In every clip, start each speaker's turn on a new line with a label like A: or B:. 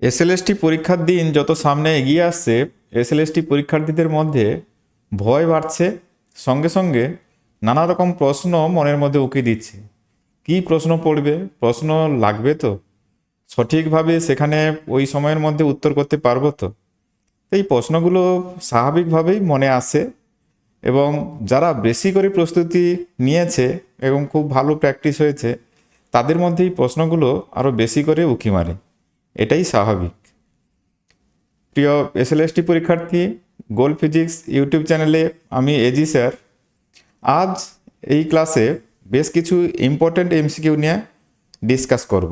A: SLST পরীক্ষার দিন যত সামনে এগিয়ে আসছে, এসএলএসটি পরীক্ষার্থীদের মধ্যে ভয় বাড়ছে, সঙ্গে সঙ্গে নানা রকম প্রশ্ন মনের মধ্যে উকি দিচ্ছে। কি প্রশ্ন পড়বে, প্রশ্ন লাগবে তো সঠিকভাবে সেখানে ওই সময়ের মধ্যে উত্তর করতে পারবো তো? এই প্রশ্নগুলো স্বাভাবিকভাবেই মনে আসে এবং যারা বেশি করে প্রস্তুতি নিয়েছে এবং খুব ভালো প্র্যাকটিস হয়েছে তাদের মধ্যে এই প্রশ্নগুলো আরও বেশি করে উকি মারে। এটাই স্বাভাবিক। প্রিয় এসএলএসটি পরীক্ষার্থী, গোল ফিজিক্স ইউটিউব চ্যানেলে আমি এজি স্যার আজ এই ক্লাসে বেশ কিছু ইম্পর্ট্যান্ট এমসিকিউ নিয়ে ডিসকাস করব,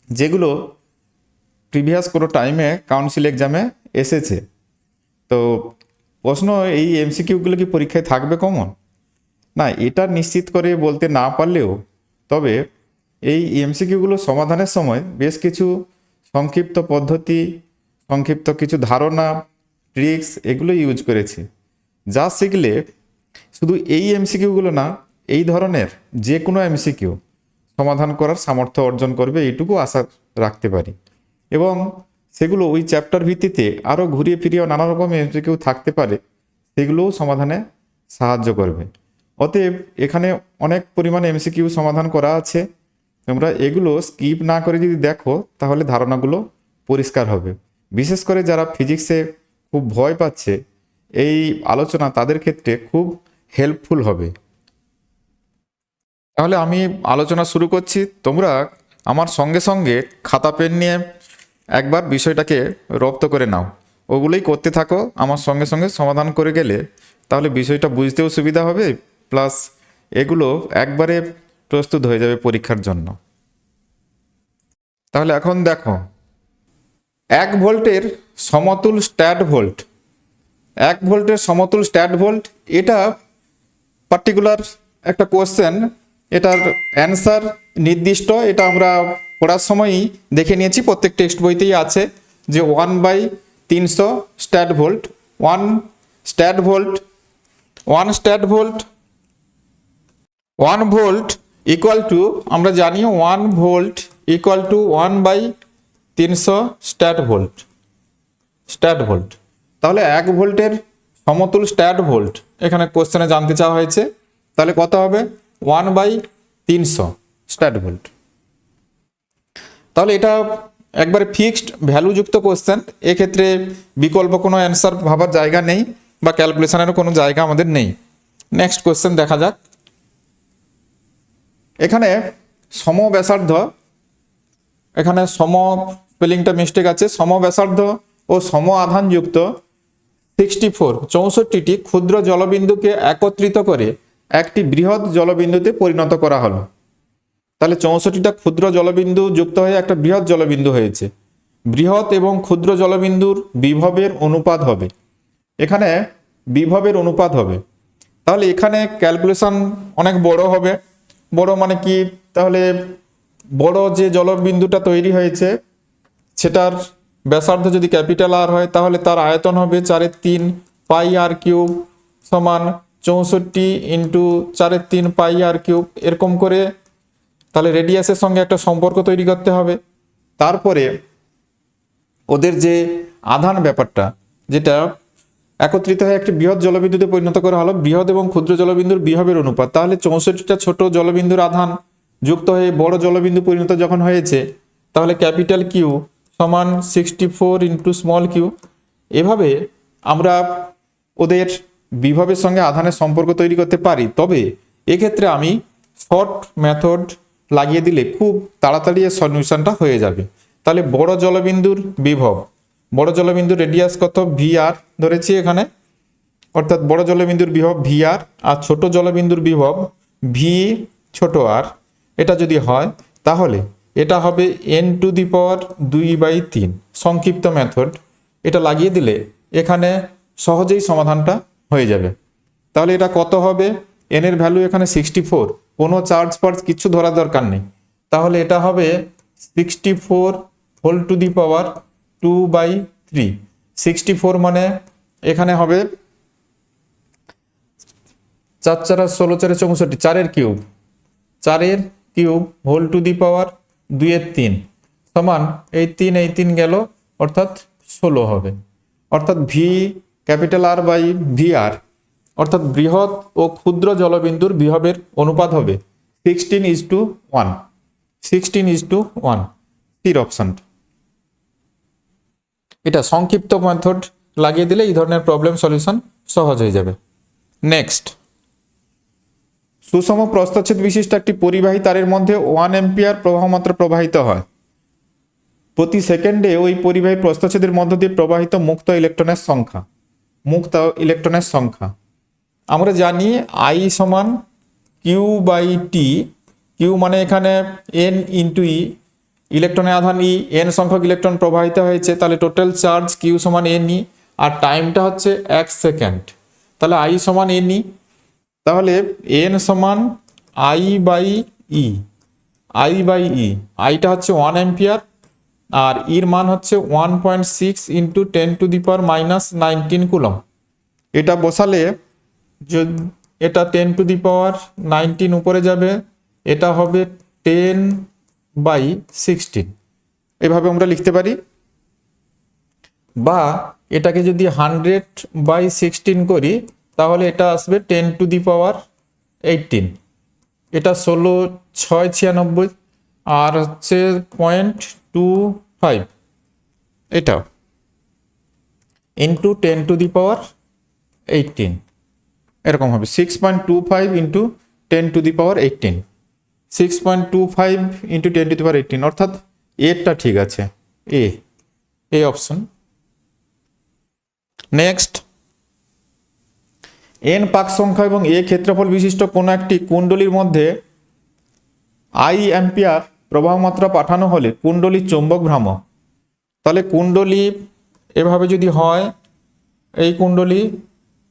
A: যেগুলো প্রিভিয়াস কোনো টাইমে কাউন্সিল এক্সামে এসেছে। তো প্রশ্ন, এই এমসিকিউগুলো কি পরীক্ষায় থাকবে কমন? না, এটা নিশ্চিত করে বলতে না পারলেও তবে এই এমসিকিউগুলো সমাধানের সময় বেশ কিছু সংক্ষিপ্ত পদ্ধতি, সংক্ষিপ্ত কিছু ধারণা, ট্রিক্স এগুলো ইউজ করেছি, যা শিখলে শুধু এই এমসিকিউগুলো না, এই ধরনের যে কোনো এমসিকিউ সমাধান করার সামর্থ্য অর্জন করবে, এইটুকু আশা রাখতে পারি। এবং সেগুলো ওই চ্যাপ্টার ভিত্তিতে আরও ঘুরিয়ে ফিরিয়ে নানা রকম এমসিকিউ থাকতে পারে, সেগুলোও সমাধানে সাহায্য করবে। অতএব এখানে অনেক পরিমাণে এমসিকিউ সমাধান করা আছে, তোমরা এগুলো স্কিপ না করে যদি দেখো তাহলে ধারণাগুলো পরিষ্কার হবে। বিশেষ করে যারা ফিজিক্সে খুব ভয় পাচ্ছে, এই আলোচনা তাদের ক্ষেত্রে খুব হেল্পফুল হবে। তাহলে আমি আলোচনা শুরু করছি। তোমরা আমার সঙ্গে সঙ্গে খাতা পেন নিয়ে একবার বিষয়টাকে রপ্ত করে নাও, ওগুলোই করতে থাকো। আমার সঙ্গে সঙ্গে সমাধান করে গেলে তাহলে বিষয়টা বুঝতেও সুবিধা হবে, প্লাস এগুলো একবারে প্রস্তুত হয়ে যাবে পরীক্ষার জন্য। তাহলে এখন দেখো, 1 ভোল্টের সমতুল স্ট্যাট ভোল্ট, 1 ভোল্টের সমতুল স্ট্যাট ভোল্ট, এটা পার্টিকুলার একটা কোশ্চেন। এটার অ্যান্সার নির্দিষ্ট, এটা আমরা পড়ার সময়ই দেখে নিয়েছি, প্রত্যেক টেক্সট বইতেই আছে যে 1/300 stat volt. 1 stat volt 1 volt equal two, আমরা জানি 1 volt equal two 1/300 stat volt. তাহলে 1 ভোল্টের সমতুল স্ট্যাট ভোল্ট এখানে কোশ্চেনে জানতে চাওয়া হয়েছে। তাহলে কত হবে? 1/300 স্ট্যাট ভোল্ট। তাহলে এটা একবারে ফিক্সড ভ্যালুযুক্ত কোশ্চেন, এক্ষেত্রে বিকল্প কোনো অ্যান্সার ভাবার জায়গা নেই বা ক্যালকুলেশনেরও কোনো জায়গা আমাদের নেই। নেক্সট কোশ্চেন দেখা যাক। এখানে সমব্যাসার্ধ, এখানে সম স্পেলিংটা মিস্টেক আছে, সমব্যাসার্ধ ও সম আধানযুক্ত 64টি ক্ষুদ্র জলবিন্দুকে একত্রিত করে একটি বৃহৎ জলবিন্দুতে পরিণত করা হলো। তাহলে 64টা ক্ষুদ্র জলবিন্দু যুক্ত হয়ে একটা বৃহৎ জলবিন্দু হয়েছে। বৃহৎ এবং ক্ষুদ্র জলবিন্দুর বিভবের অনুপাত হবে, এখানে বিভবের অনুপাত হবে। তাহলে এখানে ক্যালকুলেশন অনেক বড় হবে। বড় মানে কি? তাহলে বড় যে জলবিন্দুটা তৈরি হয়েছে সেটার ব্যাসার্ধ যদি ক্যাপিটাল আর হয়, তাহলে তার আয়তন হবে 4/3 পাই আর কিউব সমান 64 ইন্টু 4/3 পাই আর কিউব, এরকম করে। তাহলে রেডিয়াসের সঙ্গে একটা সম্পর্ক তৈরি করতে হবে। তারপরে ওদের যে আধান ব্যাপারটা, যেটা একত্রিত হয়ে একটি বৃহৎ জলবিন্দুতে পরিণত করা হলো, বৃহৎ এবং ক্ষুদ্র জলবিন্দুর বিভবের অনুপাত। তাহলে 64টা ছোট জলবিন্দুর আধান যুক্ত হয়ে বড় জলবিন্দু পরিণত যখন হয়েছে, তাহলে ক্যাপিটাল কিউ সমান 64 ইন্টু স্মল কিউ। এভাবে আমরা ওদের বিভবের সঙ্গে আধানের সম্পর্ক তৈরি করতে পারি। তবে এক্ষেত্রে আমি শর্ট মেথড লাগিয়ে দিলে খুব তাড়াতাড়ি এর সলিউশনটা হয়ে যাবে। তাহলে বড় জলবিন্দুর বিভব, বড় জলবিন্দুর রেডিয়াস কত? VR ধরেছি এখানে, অর্থাৎ বড় জলবিন্দুর বিভব VR, আর ছোট জলবিন্দুর বিভব V ছোট r। এটা যদি হয় তাহলে এটা হবে n⁻²/3 সংক্ষিপ্ত মেথড। এটা লাগিয়ে দিলে এখানে সহজেই সমাধানটা হয়ে যাবে। তাহলে এটা কত হবে? n এর ভ্যালু এখানে 64, কোনো চার্জ ফার্জ কিছু ধরার দরকার নেই। তাহলে এটা হবে 64^2/3। 64 মানে এখানে হবে 4 4 16 4 64, 4 এর cube whole to the power 2/3 সমান এই 3 গেল, অর্থাৎ 16 হবে। অর্থাৎ V capital R by V R, অর্থাৎ বৃহৎ ও ক্ষুদ্র জলবিন্দুর বিভবের অনুপাত হবে 16:1। 16:1, সির অপশনটা। এটা সংক্ষিপ্ত মেথড লাগিয়ে দিলে এই ধরনের প্রবলেম সলিউশন সহজ হয়ে যাবে। নেক্সট, সুষম প্রস্থচ্ছেদ বিশিষ্ট একটি পরিবাহী তারের মধ্যে 1 অ্যাম্পিয়ার প্রবাহমাত্রা প্রবাহিত হয়। প্রতি সেকেন্ডে ওই পরিবাহী প্রস্থচ্ছেদের মধ্য দিয়ে প্রবাহিত মুক্ত ইলেকট্রনের সংখ্যা। আমরা জানি আই সমান কিউ বাই টি। কিউ মানে এখানে এন ইন্টু ই, ইলেকট্রনের আধান ই, এন সংখ্যক ইলেকট্রন প্রবাহিত হয়েছে, তাহলে টোটাল চার্জ কিউ সমান এন ই, আর টাইমটা হচ্ছে 1 সেকেন্ড, তাহলে আই সমান এন ই। তাহলে এন সমান আই বাই ই, আইটা হচ্ছে 1 অ্যাম্পিয়ার, আর ইর মান হচ্ছে 1.6 ইন্টু 10⁻⁻19 কুলম। এটা বসালে এটা 10⁻19 উপরে যাবে, এটা হবে 10/16, এভাবে আমরা লিখতে পারি। বা এটাকে যদি 100/16 করি তাহলে এটা আসবে 10⁻18। এটা 16×6=96, আর হচ্ছে 0.25, এটা ইন্টু 10⁻18, এরকম হবে 6.25 ইন্টু 10⁻18, 6.25 ইন্টু 10⁻18, অর্থাৎ এরটা ঠিক আছে, এ অপশন। নেক্সট, এন পাক সংখ্যা এবং এ ক্ষেত্রফল বিশিষ্ট কোনো একটি কুণ্ডলীর মধ্যে আই অ্যাম্পিয়ার প্রবাহ মাত্রা পাঠানো হলে কুণ্ডলীর চৌম্বক ভ্রামক। তাহলে কুণ্ডলী এভাবে যদি হয়, এই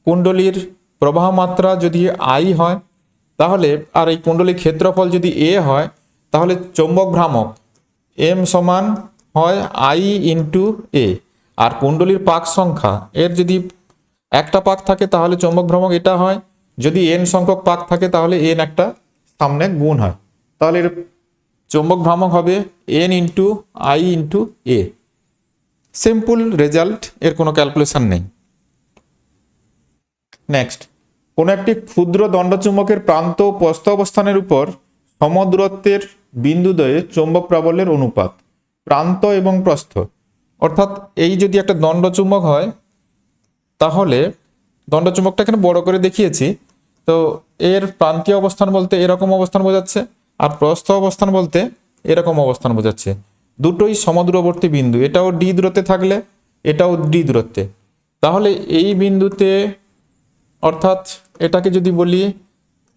A: কুণ্ডলীর প্রবাহ মাত্রা যদি আই হয় তাহলে, আর এই কুণ্ডলীর ক্ষেত্রফল যদি এ হয়, তাহলে চৌম্বক ভ্রামক এম সমান হয় আই ইন্টু এ। আর কুণ্ডলীর পাক সংখ্যা, এর যদি একটা পাক থাকে তাহলে চৌম্বক ভ্রামক এটা হয়, যদি এন সংখ্যক পাক থাকে তাহলে এন একটা সামনে গুণ হয়, তাহলে এর চৌম্বক ভ্রামক হবে N into I into A. Simple result, এর কোনো ক্যালকুলেশন নেই। নেক্সট, কোনো একটি ক্ষুদ্র দণ্ডচুম্বকের প্রান্ত ও প্রস্থ অবস্থানের উপর সমদূরত্বের বিন্দুদ্বয়ে চৌম্বক প্রাবল্যের অনুপাত। প্রান্ত এবং প্রস্থ, অর্থাৎ এই যদি একটা দণ্ডচুম্বক হয় তাহলে দণ্ডচুম্বকটা এখানে বড় করে দেখিয়েছি, তো এর প্রান্তীয় অবস্থান বলতে এরকম অবস্থান বোঝাচ্ছে, আর প্রস্থ অবস্থান বলতে এরকম অবস্থান বোঝাচ্ছে। দুটোই সমদূরবর্তী বিন্দু, এটাও ডি দূরত্বে থাকলে এটাও ডি দূরত্বে, তাহলে এই বিন্দুতে, অর্থাৎ এটাকে যদি বলি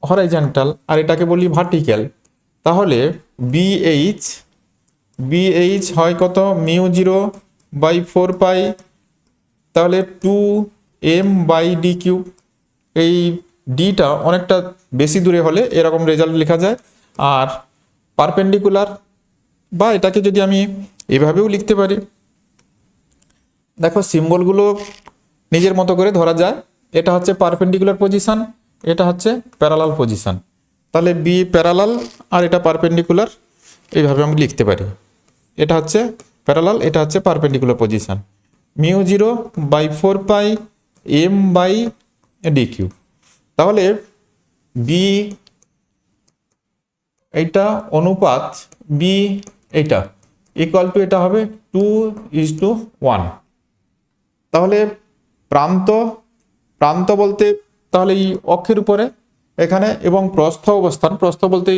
A: হরাইজন্টাল আর এটাকে বলি ভার্টিক্যাল, তাহলে বিএইচ হয় কত, μ0/4π, তাহলে 2m/d³। এই ডিটা অনেকটা বেশি দূরে হলে এরকম রেজাল্ট লেখা যায়। আর পারপেন্ডিকুলার, বা এটাকে যদি আমি এভাবেও লিখতে পারি, দেখো সিম্বলগুলো নিজের মতো করে ধরা যায়। এটা হচ্ছে পারপেন্ডিকুলার পজিশন, এটা হচ্ছে প্যারালাল পজিশন, তাহলে বি প্যারালাল আর এটা পারপেন্ডিকুলার, এইভাবে আমি লিখতে পারি। এটা হচ্ছে প্যারালাল, এটা হচ্ছে পারপেন্ডিকুলার পজিশন, μ0/4π m/d³। তাহলে বি এইটা অনুপাত বি এইটা ইকুয়াল টু এটা হবে 2:1। তাহলে প্রান্ত বলতে তাহলে এই অক্ষের উপরে এখানে, এবং প্রস্থ বলতে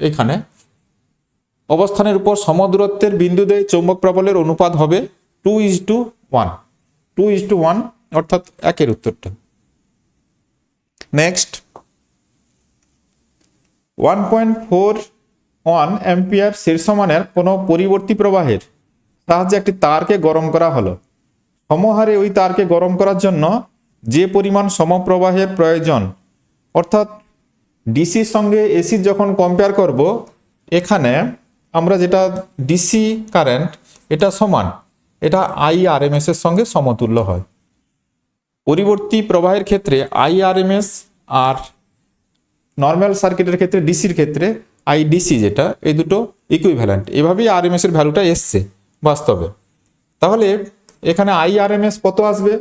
A: এখানে অবস্থানের উপর সমদূরত্বের বিন্দুদ্বয়ে চৌম্বক প্রাবল্যের অনুপাত হবে 2:1, অর্থাৎ একের উত্তরটা। নেক্সট, 1.41 অ্যাম্পিয়ার শীর্ষমানের কোনো পরিবর্তী প্রবাহের সাহায্যে একটি তারকে গরম করা হলো। সমহারে ওই তারকে গরম করার জন্য যে পরিমাণ সমপ্রবাহের প্রয়োজন, অর্থাৎ ডিসির সঙ্গে এসির যখন কম্পেয়ার করব, এখানে আমরা যেটা ডিসি কারেন্ট এটা সমান, এটা IRMS এর সঙ্গে সমতুল্য হয়। পরিবর্তী প্রবাহের ক্ষেত্রে IRMS আর নর্মাল সার্কিটের ক্ষেত্রে ডিসির ক্ষেত্রে আইডিসি যেটা, এই দুটো ইকুইভ্যালেন্ট। এভাবেই আরএমএস এর ভ্যালুটা এসছে বাস্তবে। তাহলে এখানে আইআরএমএস কত আসবে?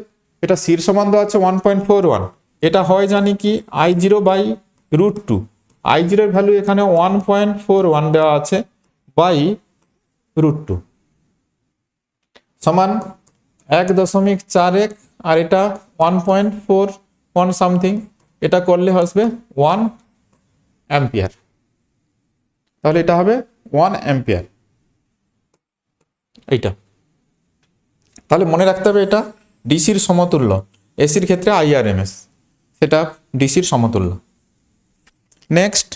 A: এটা সির সমান দেওয়া আছে 1.41। এটা হয় জানি কি I0/√2। I0 এর ভ্যালু এখানে 1.41 দেওয়া আছে বাই √2 সমান 1.41, আর এটা 1.41 সামথিং। এটা করলে আসবে 1 অ্যাম্পিয়ার। তাহলে এটা হবে 1 অ্যাম্পিয়ার এইটা। তাহলে মনে রাখতে হবে এটা ডিসির সমতুল্য, এসির ক্ষেত্রে আইআরএমএস সেটা ডিসির সমতুল্য। নেক্সট,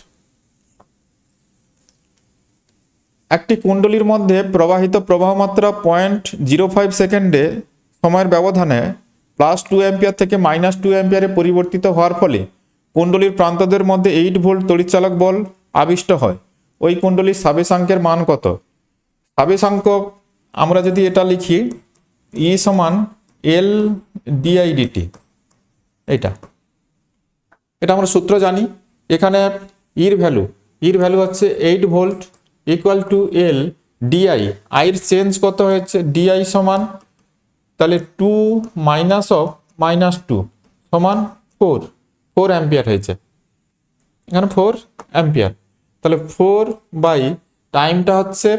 A: একটি কুণ্ডলীর মধ্যে প্রবাহিত প্রবাহমাত্রা 0.05 সেকেন্ডে সময়ের ব্যবধানে +2 অ্যাম্পিয়ার থেকে -2 অ্যাম্পিয়ারে পরিবর্তিত হওয়ার ফলে কুণ্ডলীর প্রান্তদের মধ্যে 8 ভোল্ট তড়িৎচালক বল আবিষ্ট হয়। ওই কুণ্ডলীর সাবেশাঙ্কের মান কত? সাবেশাঙ্ক আমরা যদি এটা লিখি E সমান L DI/dt, এটা আমরা সূত্র জানি। এখানে ইর ভ্যালু হচ্ছে 8 volt equal to L DI। আইর চেঞ্জ কত হয়েছে? DI সমান তাহলে 2 -2 সমান 4 অ্যাম্পিয়ার হয়েছে। এখানে 4 অ্যাম্পিয়ার। তাহলে 4 বাই টাইমটা হচ্ছে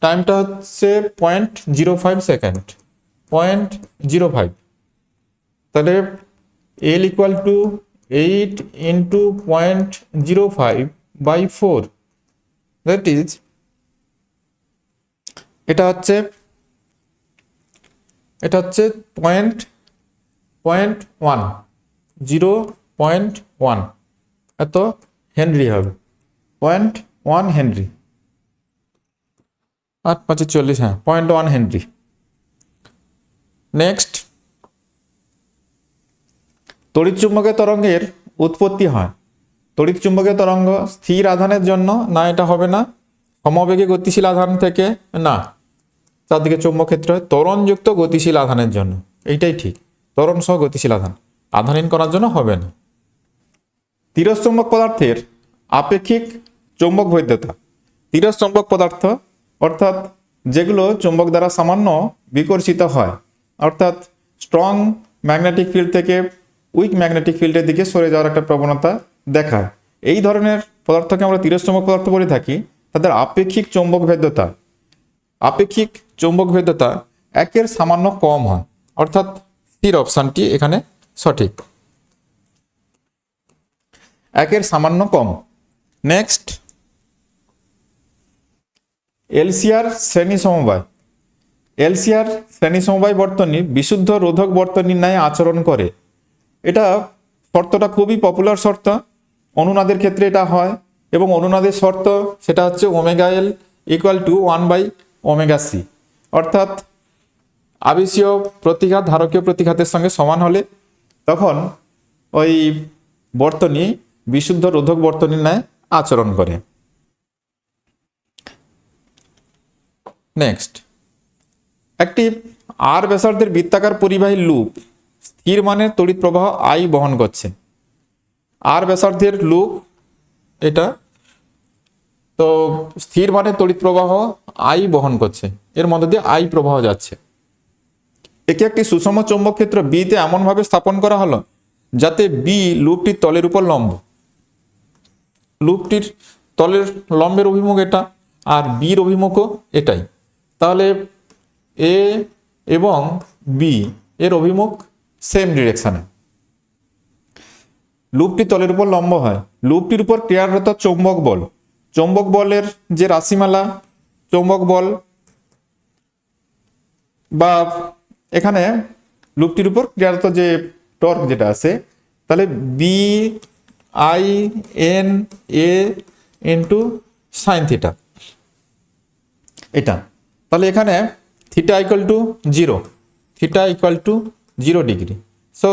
A: 0.05 সেকেন্ড, 0.05। তাহলে L equal to 8 into 0.05 by 4, that is এটা হচ্ছে 0.1 এত হেনরি হবে, 0.1 হেনরি। 8×5 = 40, 0.1 হেনরি। নেক্সট, তড়িৎচুম্বকীয় তরঙ্গের উৎপত্তি হয়। তড়িৎচুম্বকীয় তরঙ্গ স্থির আধানের জন্য না, এটা হবে না। সমবেগে গতিশীল আধান থেকে না, চারদিকে চৌম্বক ক্ষেত্র হয় ত্বরণযুক্ত গতিশীল আধানের জন্য, এইটাই ঠিক। ত্বরণ সহ গতিশীল আধানহীন করার জন্য হবে না। তিরস্চুম্বক পদার্থের আপেক্ষিক চৌম্বক বৈধতা। তিরস্চুম্বক পদার্থ অর্থাৎ যেগুলো চুম্বক দ্বারা সামান্য বিকর্ষিত হয়, অর্থাৎ স্ট্রং ম্যাগনেটিক ফিল্ড থেকে উইক ম্যাগনেটিক ফিল্ডের দিকে সরে যাওয়ার একটা প্রবণতা দেখায়, এই ধরনের পদার্থকে আমরা তিরস্চুম্বক পদার্থ বলে থাকি। তাদের আপেক্ষিক চৌম্বক ভেদ্যতা 1-এর সামান্য কম হয়, অর্থাৎ স্থির অপশানটি এখানে সঠিক, 1-এর সামান্য কম। নেক্সট, এলসিআর শ্রেণী সমবায় বর্তনী বিশুদ্ধ রোধক বর্তনীর ন্যায় আচরণ করে। এটা শর্তটা খুবই পপুলার শর্ত, অনুনাদের ক্ষেত্রে এটা হয়। এবং অনুনাদের শর্ত সেটা হচ্ছে ω/L = 1/ωc, অর্থাৎ আবেশীয় প্রতিঘাত ধারকীয় প্রতিঘাতের সঙ্গে সমান হলে তখন ওই বর্তনী বিশুদ্ধ রোধক বর্তনীর ন্যায় আচরণ করে। নেক্সট, একটি আর ব্যাসার্ধের বৃত্তাকার পরিবাহী লুপ স্থির মানের তড়িৎ প্রবাহ I বহন করছে। আর ব্যাসার্ধের লুপ এটা, তো স্থির মানের তড়িৎ প্রবাহ I বহন করছে, এর মধ্য দিয়ে I প্রবাহ যাচ্ছে। একে একটি সুষম চৌম্বক ক্ষেত্র B তে এমনভাবে স্থাপন করা হলো যাতে B লুপটির তলের উপর লম্ব। লুপটির তলের লম্বের অভিমুখ এটা, আর বির অভিমুখও এটাই। তাহলে A এবং B এর অভিমুখ সেম ডিরেকশনে। লুপটি তলের উপর লম্ব হয়। লুপটির উপর ক্রিয়ারত চৌম্বক বলের যে রাশিমালা, চৌম্বক বল বা এখানে লুপটির উপর ক্রিয়ারত যে টর্ক যেটা আছে, তাহলে BINA sin θ এটা। তাহলে এখানে θ = 0 ডিগ্রি, সো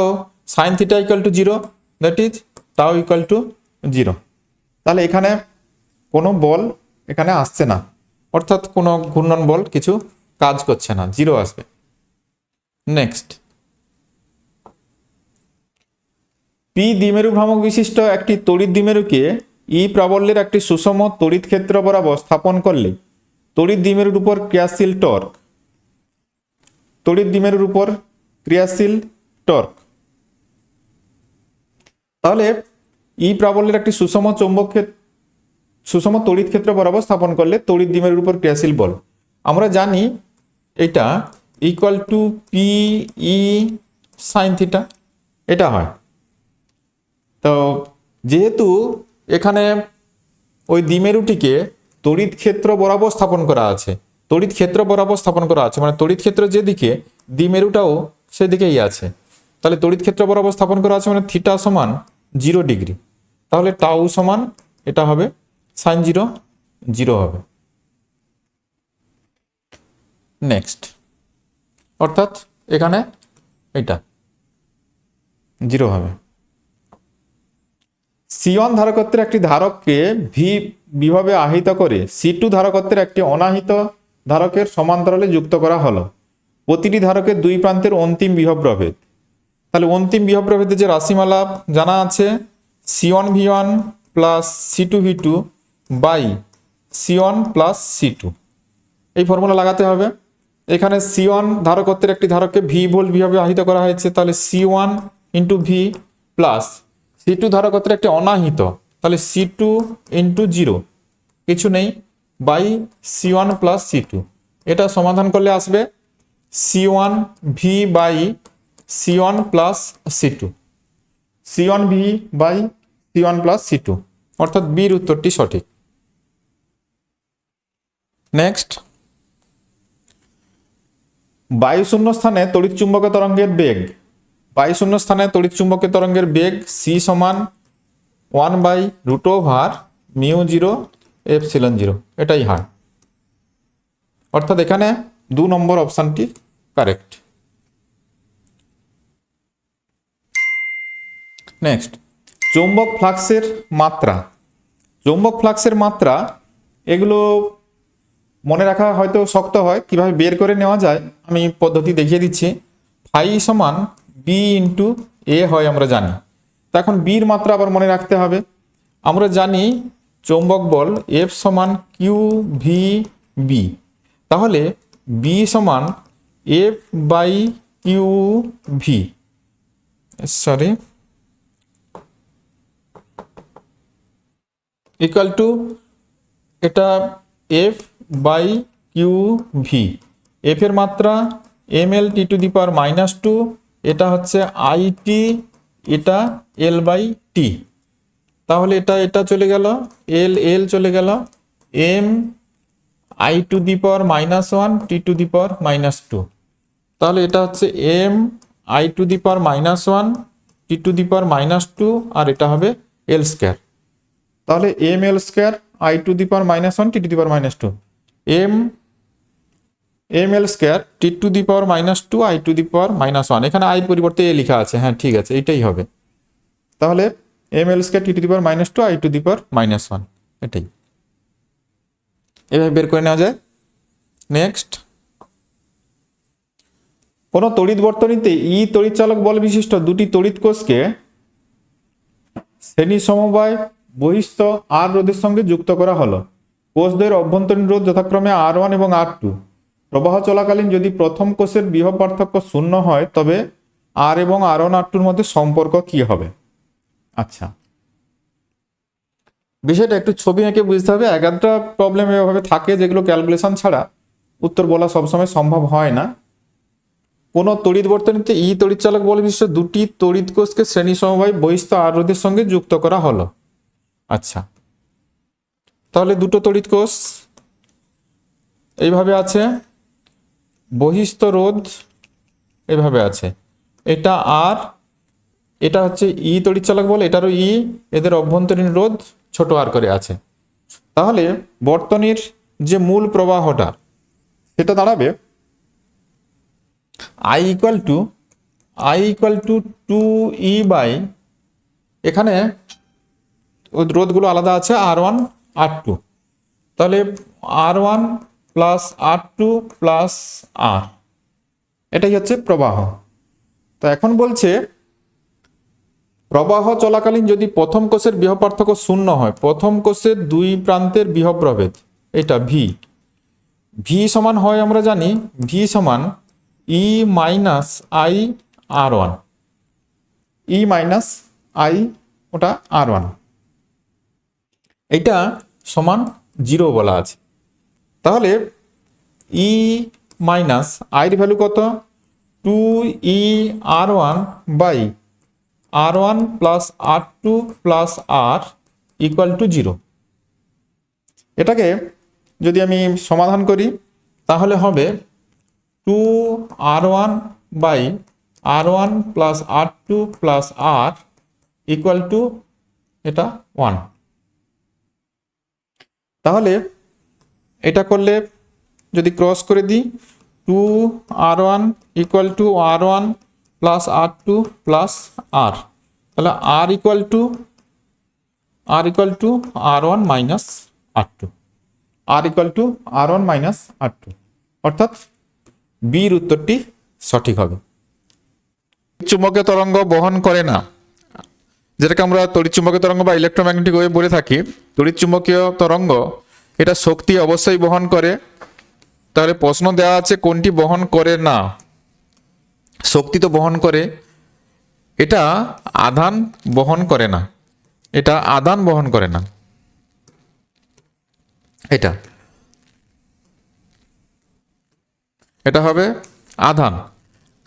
A: sin θ = 0, দ্যাট ইজ τ = 0। তাহলে এখানে কোনো বল এখানে আসছে না, অর্থাৎ কোনো ঘূর্ণন বল কিছু কাজ করছে না, 0 আসবে। নেক্সট, পি দ্বিমেরু ভ্রামক বিশিষ্ট একটি তড়িৎ দ্বিমেরুকে ই প্রাবল্যের একটি সুষম তড়িৎ ক্ষেত্র বরাবর স্থাপন করলে তড়িৎ দ্বিমেরুর উপর ক্রিয়াশীল টর্ক, তড়িৎ দ্বিমেরুর উপর ক্রিয়াশীল টর্ক। তাহলে ই প্রাবল্যের একটি সুষম সুষম তড়িৎ ক্ষেত্র বরাবর স্থাপন করলে তড়িৎ দ্বিমেরুর উপর ক্রিয়াশীল বল, আমরা জানি এটা equal to P E sign theta, এটা হয়। তো যেহেতু এখানে ওই দ্বিমেরুটিকে তড়িৎ ক্ষেত্র বরাবর স্থাপন করা আছে, তড়িৎ ক্ষেত্র বরাবর স্থাপন করা আছে মানে তড়িৎ ক্ষেত্র যেদিকে দ্বিমেরুটাও সেদিকেই আছে, তাহলে তড়িৎ ক্ষেত্র বরাবর স্থাপন করা আছে মানে থিটা সমান 0 ডিগ্রি, তাহলে টাউ সমান এটা হবে সাইন 0 0 হবে। নেক্সট, অর্থাৎ এখানে এটা 0 হবে। C1 ধারকত্বের একটি ধারককে ভি বিভবে আহিত করে C2 ধারকত্বের একটি অনাহিত ধারকের সমান্তরালে যুক্ত করা হলো। প্রতিটি ধারকের দুই প্রান্তের অন্তিম বিভব প্রভেদ, তাহলে অন্তিম বিভব প্রভেদের যে রাশিমালা জানা আছে C1 V1 plus C2 V2 by C1 plus C2, এই ফর্মুলা লাগাতে হবে। এখানে C1 ধারকত্বের একটি ধারককে ভি ভোল্ট বিভবে আহিত করা হয়েছে, তাহলে C1 into V plus C2 ধারকত্বের একটি অনাহিত, তাহলে C2 ইন্টু 0 কিছু নেই বাই C1 প্লাস C2, এটা সমাধান করলে আসবে C1 V by C1 plus C2, C1 V by C1 plus C2, অর্থাৎ বির উত্তরটি সঠিক। নেক্সট, বায়ুশূন্য স্থানে তড়িৎচুম্বকীয় তরঙ্গের বেগ, বায়ুশূন্য স্থানে তড়িৎচুম্বকীয় তরঙ্গের বেগ c সমান 1/√μ0 এপসিলন 0, এটাই হয়, অর্থাৎ এখানে 2 নম্বর অপশানটি কারেক্ট। নেক্সট, চৌম্বক ফ্লাক্সের মাত্রা, চৌম্বক ফ্লাক্সের মাত্রা এগুলো মনে রাখা হয়তো শক্ত হয়, কিভাবে বের করে নেওয়া যায় আমি পদ্ধতি দেখিয়ে দিচ্ছি। ফাই সমান বি ইন্টু এ হয় আমরা জানি, তো এখন বির মাত্রা আবার মনে রাখতে হবে। আমরা জানি চৌম্বক বল এফ সমান কিউ ভি বি, তাহলে বি সমান F by Q V, sorry equal to এটা F by Q V, F এর মাত্রা M L T to the power -2, এটা হচ্ছে আই টি, এটা এল বাই টি, তাহলে এটা চলে গেল, এল এল চলে গেল, M I to the power -1 T to the power -2, তাহলে এটা হচ্ছে M I to the power -1 T to the power -2, আর এটা হবে এল স্কোয়ার, তাহলে M L square I to the power -1 T to the power -2, M L square T to the power -2 I to the power -1, এখানে I পরিবর্তে এ লেখা আছে, হ্যাঁ ঠিক আছে এটাই হবে, তাহলে M L square T to the power -2 I to the power -1, এটাই এভাবে বের করে নেওয়া যায়। নেক্সট, কোন তড়িৎ বর্তনীতে ই তড়িৎচালক বল বিশিষ্ট দুটি তড়িৎ কোষকে শ্রেণী সমবায় বহিস্থ আর রোধের সঙ্গে যুক্ত করা হলো। কোষদ্বয়ের অভ্যন্তরীণ রোধ যথাক্রমে R1 এবং R2, প্রবাহ চলাকালীন যদি প্রথম কোষের বিভব পার্থক্য 0 হয় তবে আর এবং R1 R2 এর মধ্যে সম্পর্ক কি হবে? আচ্ছা, বিষয়টা একটু ছবি এঁকে বুঝতে হবে। এক একটা প্রবলেম এভাবে থাকে যেগুলো ক্যালকুলেশন ছাড়া উত্তর বলা সবসময় সম্ভব হয় না। কোন তড়িৎ বর্তনীতে ই তড়িৎচালক বল বিশিষ্ট দুটি তড়িৎ কোষকে শ্রেণী সমবায় বহিস্থ আর রোধের সঙ্গে যুক্ত করা হলো। আচ্ছা, তাহলে দুটো তড়িৎ কোষ এইভাবে আছে, বহিস্থ রোধ এইভাবে আছে, এটা আর এটা হচ্ছে ই তড়িৎচালক বল, এটারও ই, এদের অভ্যন্তরীণ রোধ ছোট আর করে আছে। তাহলে বর্তনীর যে মূল প্রবাহটা সেটা দাঁড়াবে I equal two 2E by, এখানে ওই রোধগুলো আলাদা আছে R1 R2, তাহলে R1 plus R2 plus R, এটাই হচ্ছে প্রবাহ। তো এখন বলছে প্রবাহ চলাকালীন যদি প্রথম কোষের বিভব পার্থক্য শূন্য হয়, প্রথম কোষের দুই প্রান্তের বিভব প্রভেদ, এটা ভি, ভি সমান হয় আমরা জানি ভি সমান E minus I R one, E minus I ওটা আর ওয়ান, এইটা সমান 0 বলা আছে। তাহলে ই মাইনাস আইর ভ্যালু কত, 2 E R one by R one plus R two plus R equal to 0। এটাকে যদি আমি সমাধান করি তাহলে হবে 2 R one by R one plus R two plus R equal to এটা 1। তাহলে এটা করলে যদি ক্রস করে দিই 2 R one equal to R one plus R two plus R, তাহলে R equal to R one minus R two, R equal to R one minus R two, অর্থাৎ বির উত্তরটি সঠিক হবে। চুম্বকীয় তরঙ্গ বহন করে না, যেটাকে আমরা তড়িৎচুম্বকীয় তরঙ্গ বা ইলেকট্রোম্যাগনেটিক ওয়েভ বলে থাকি। তড়িৎচুম্বকীয় তরঙ্গ এটা শক্তি অবশ্যই বহন করে। তাহলে প্রশ্ন দেওয়া আছে কোনটি বহন করে না, শক্তি তো বহন করে, এটা আধান বহন করে না, এটা আধান বহন করে না, এটা হবে আধান।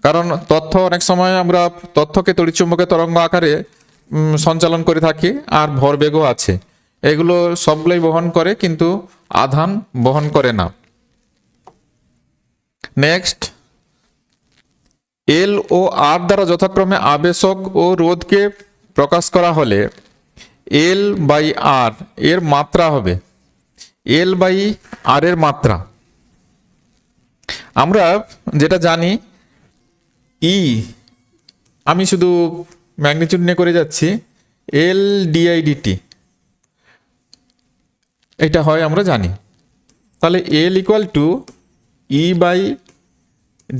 A: কারণ তথ্য অনেক সময় আমরা তথ্যকে তড়িৎচুম্বকীয় তরঙ্গ আকারে সঞ্চালন করে থাকি, আর ভরবেগও আছে, এগুলো সবগুলোই বহন করে কিন্তু আধান বহন করে না। নেক্সট, এল ও আর দ্বারা যথাক্রমে আবেশক ও রোধকে প্রকাশ করা হলে এল বাই আর এর মাত্রা হবে, এল বাই আর এর মাত্রা আমরা যেটা জানি ই, আমি শুধু ম্যাগনিটিউড নিয়ে করে যাচ্ছি, এল ডিআই ডিটি এটা হয় আমরা জানি। তাহলে L equal to E by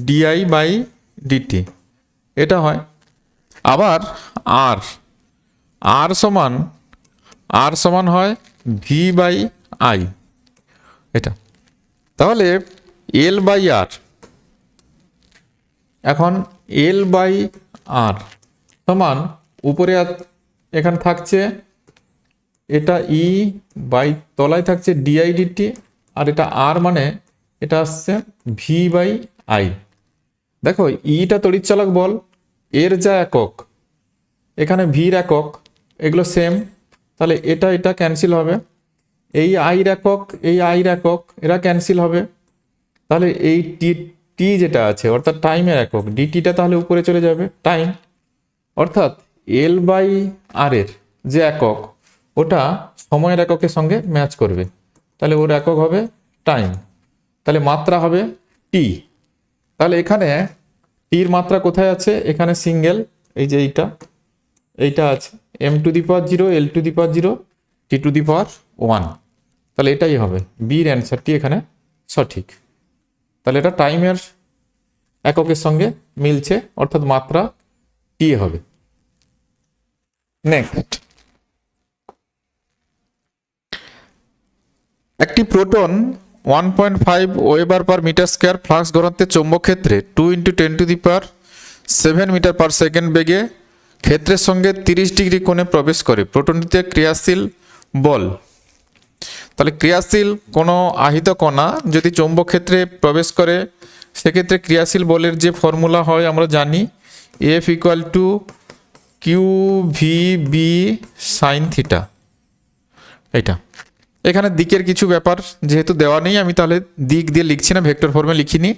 A: DI by DT এটা হয়। আবার আর, আর সমান হয় ভি বাই আই এটা। তাহলে এল বাই আর, এখন এল বাই আর সমান উপরে এখানে থাকছে এটা ই বাই তলায় থাকছে ডিআই ডিটি, আর এটা আর মানে এটা আসছে ভি বাই আই। দেখো ইটা তড়িৎচালক বল, এর যা একক এখানে ভির একক এগুলো সেম, তাহলে এটা ক্যান্সেল হবে, এই আইর একক এই আইর একক এরা ক্যান্সেল হবে, তাহলে এই টি যেটা আছে অর্থাৎ টাইমের একক ডিটিটা তাহলে উপরে চলে যাবে টাইম, অর্থাৎ এল বাই আর এর যে একক ওটা সময়ের এককের সঙ্গে ম্যাচ করবে, তাহলে ওর একক হবে টাইম, তাহলে মাত্রা হবে টি। তাহলে এখানে টির মাত্রা কোথায় আছে, এখানে সিঙ্গেল এই যে এইটা আছে M to the power 0 L to the power 0 T to the power 1, তাহলে এটাই হবে বির অ্যান্সারটি এখানে সঠিক। তাহলে এটা টাইমের এককের সঙ্গে মিলছে, অর্থাৎ মাত্রা টি হবে। নেক্সট, একটি proton 1.5 weber per metre square flux ঘনত্বের চৌম্বক ক্ষেত্রে 2 × 10⁷ মিটার পার সেকেন্ড বেগে ক্ষেত্রের সঙ্গে 30 ডিগ্রি কোণে প্রবেশ করে। প্রোটনটিতে ক্রিয়াশীল বল, তাহলে ক্রিয়াশীল কোনো আহিত কণা যদি চৌম্বক ক্ষেত্রে প্রবেশ করে সেক্ষেত্রে ক্রিয়াশীল বলের যে ফর্মুলা হয় আমরা জানি F equal to Q V B sine theta. এটা এখানে দিকের কিছু ব্যাপার যেহেতু দেওয়া নেই আমি তাহলে দিক দিয়ে লিখছি না, ভেক্টর ফর্মে লিখিনি,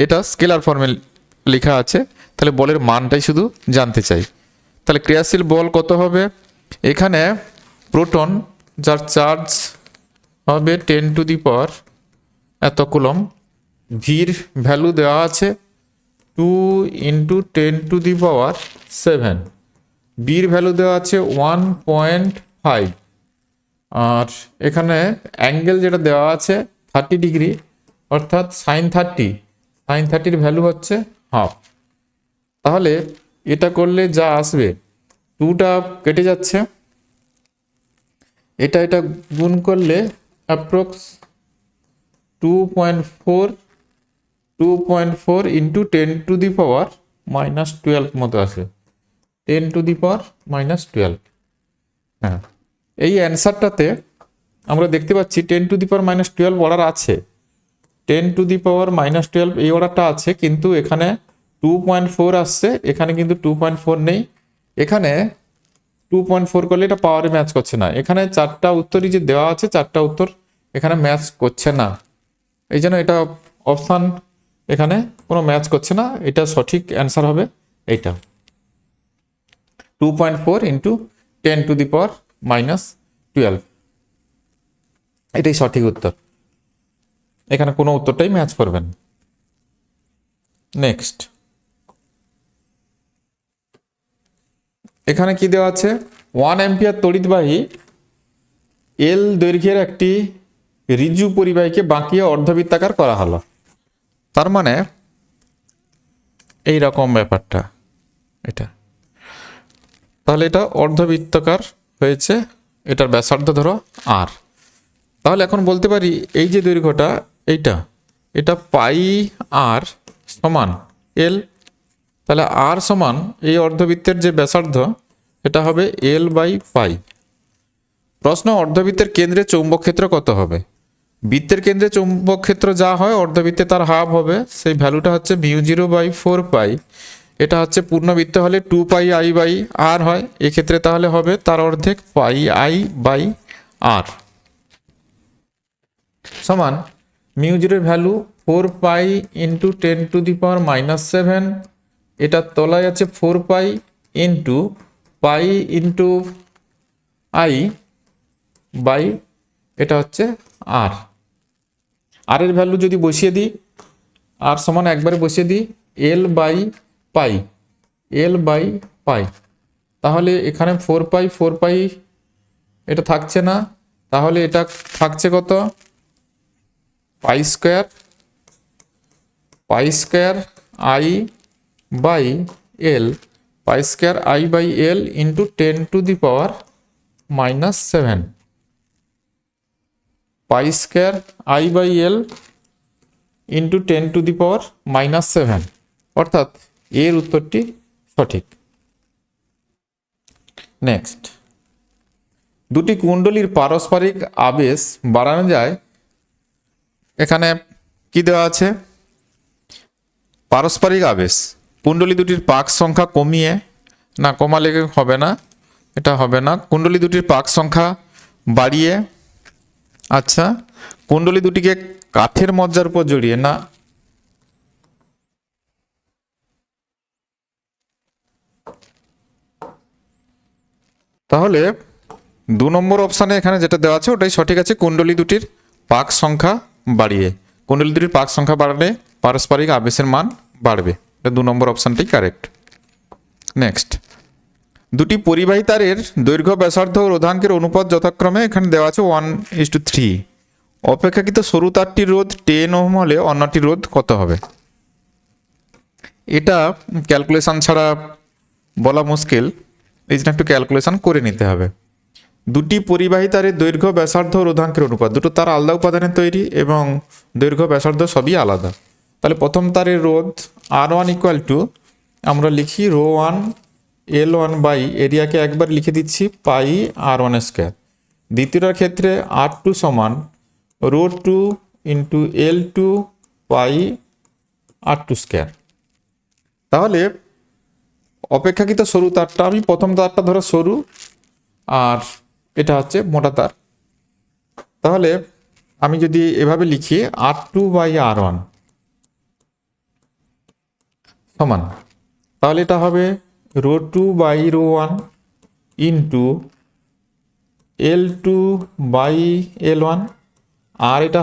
A: এটা স্কেলার ফর্মে লেখা আছে, তাহলে বলের মানটাই শুধু জানতে চাই। তাহলে ক্রিয়াশীল বল কত হবে, এখানে প্রোটন যার চার্জ হবে 10 টু দি পাওয়ার এত কুলম, ভির ভ্যালু দেওয়া আছে 2 × 10 টু দি পাওয়ার 7, বির ভ্যালু দেওয়া আছে 1.5, আর এখানে অ্যাঙ্গেল যেটা দেওয়া আছে 30 ডিগ্রি অর্থাৎ সাইন 30, ভ্যালু হচ্ছে হাফ। তাহলে এটা করলে যা আসবে 2টা কেটে যাচ্ছে, এটা গুণ করলে অ্যাপ্রক্স 2.4 ইন্টু 10⁻⁻12 মতো আসে, 10⁻⁻12। হ্যাঁ, এই অ্যান্সারটাতে আমরা দেখতে পাচ্ছি 10⁻12 অর্ডার আছে, 10⁻12 এই অর্ডারটা আছে, কিন্তু এখানে 2.4 আসছে, এখানে কিন্তু 2.4 নেই। এখানে 2.4 করলে এটা পাওয়ারে ম্যাচ করছে না। এখানে 4টা উত্তরই যে দেওয়া আছে, 4টা উত্তর এখানে ম্যাচ করছে না, এই জন্য এটা অপশান এখানে কোনো ম্যাচ করছে না। এটা সঠিক অ্যান্সার হবে এইটা, 2.4 ইন্টু 10⁻12, এটাই সঠিক উত্তর। এখানে কোনো উত্তরটাই ম্যাচ করবেন। নেক্সট, এখানে কি দেওয়া আছে, 1 অ্যাম্পিয়ার তড়িৎবাহী এল দৈর্ঘ্যের একটি ঋজু পরিবাহীকে বাঁকিয়ে অর্ধবৃত্তাকার করা হলো। তার মানে এই রকম ব্যাপারটা, এটা তাহলে এটা অর্ধবৃত্তাকার হয়েছে, এটার ব্যাসার্ধ ধরো আর। তাহলে এখন বলতে পারি এই যে দৈর্ঘ্যটা এটা পাই আর সমান এল, তাহলে আর সমান এই অর্ধবৃত্তের যে ব্যাসার্ধ এটা হবে এল বাই পাই। প্রশ্ন, অর্ধবৃত্তের কেন্দ্রে চৌম্বক ক্ষেত্র কত হবে? বৃত্তের কেন্দ্রে চৌম্বক ক্ষেত্র যা হয় অর্ধবৃত্তে তার হাফ হবে, সেই ভ্যালুটা হচ্ছে μ0/4 পাই। এটা হচ্ছে পূর্ণবৃত্ত হলে 2 পাই আই বাই আর হয়, এক্ষেত্রে তাহলে হবে তার অর্ধেক পাই আই বাই আর সমান μ0 এর ভ্যালু 4 পাই ইন্টু 10⁻⁻7, এটার তলায় আছে 4 pi into pi into I by এটা হচ্ছে আর। আর এর ভ্যালু যদি বসিয়ে দিই, আর সমান একবারে বসিয়ে দিই এল বাই পাই, তাহলে এখানে 4 পাই এটা থাকছে না, তাহলে এটা থাকছে কত, pi square I by L, into 10⁻⁻7, pi square I by L into 10⁻⁻7, অর্থাৎ এর উত্তরটি সঠিক। নেক্সট, দুটি কুণ্ডলীর পারস্পরিক আবেশ বাড়ানো যায়। এখানে কি দেওয়া আছে, পারস্পরিক আবেশ কুণ্ডলী দুটির পাক সংখ্যা কমিয়ে, না কমালে হবে না, এটা হবে না, কুণ্ডলী দুটির পাক সংখ্যা বাড়িয়ে, আচ্ছা কুণ্ডলী দুটিকে কাঠের মজ্জার উপর জড়িয়ে, না তাহলে 2 নম্বর অপশানে এখানে যেটা দেওয়া আছে ওটাই সঠিক আছে, কুণ্ডলী দুটির পাক সংখ্যা বাড়িয়ে, কুণ্ডলী দুটির পাক সংখ্যা বাড়লে পারস্পরিক আবেশের মান বাড়বে, এটা 2 নম্বর অপশানটাই কারেক্ট। নেক্সট, দুটি পরিবাহী তারের দৈর্ঘ্য ব্যাসার্ধ ও রোধাঙ্কের অনুপাত যথাক্রমে এখানে দেওয়া আছে 1:3। অপেক্ষাকৃত সরু তারটির রোধ 10 ওহম হলে অন্যটির রোধ কত হবে? এটা ক্যালকুলেশন ছাড়া বলা মুশকিল, এই জন্য একটু ক্যালকুলেশন করে নিতে হবে। দুটি পরিবাহী তারের দৈর্ঘ্য ব্যাসার্ধ ও রোধাঙ্কের অনুপাত, দুটো তার আলাদা উপাদানের তৈরি এবং দৈর্ঘ্য ব্যাসার্ধ সবই আলাদা। তাহলে প্রথম তারের রোধ R1 = আমরা লিখি ρ1 L1 বাই এরিয়াকে একবার লিখে দিচ্ছি পাই R1²। দ্বিতীয়টার ক্ষেত্রে R2 সমান ρ2 ইন্টু L2 পাই R2²। তাহলে অপেক্ষাকৃত সরু তারটা, আমি প্রথম তারটা ধরো সরু আর এটা হচ্ছে মোটা তার, তাহলে আমি যদি এভাবে লিখি R2/R1 সমান, তাহলে এটা হবে ρ2/ρ1 ইন্টু L2/L1, আর এটা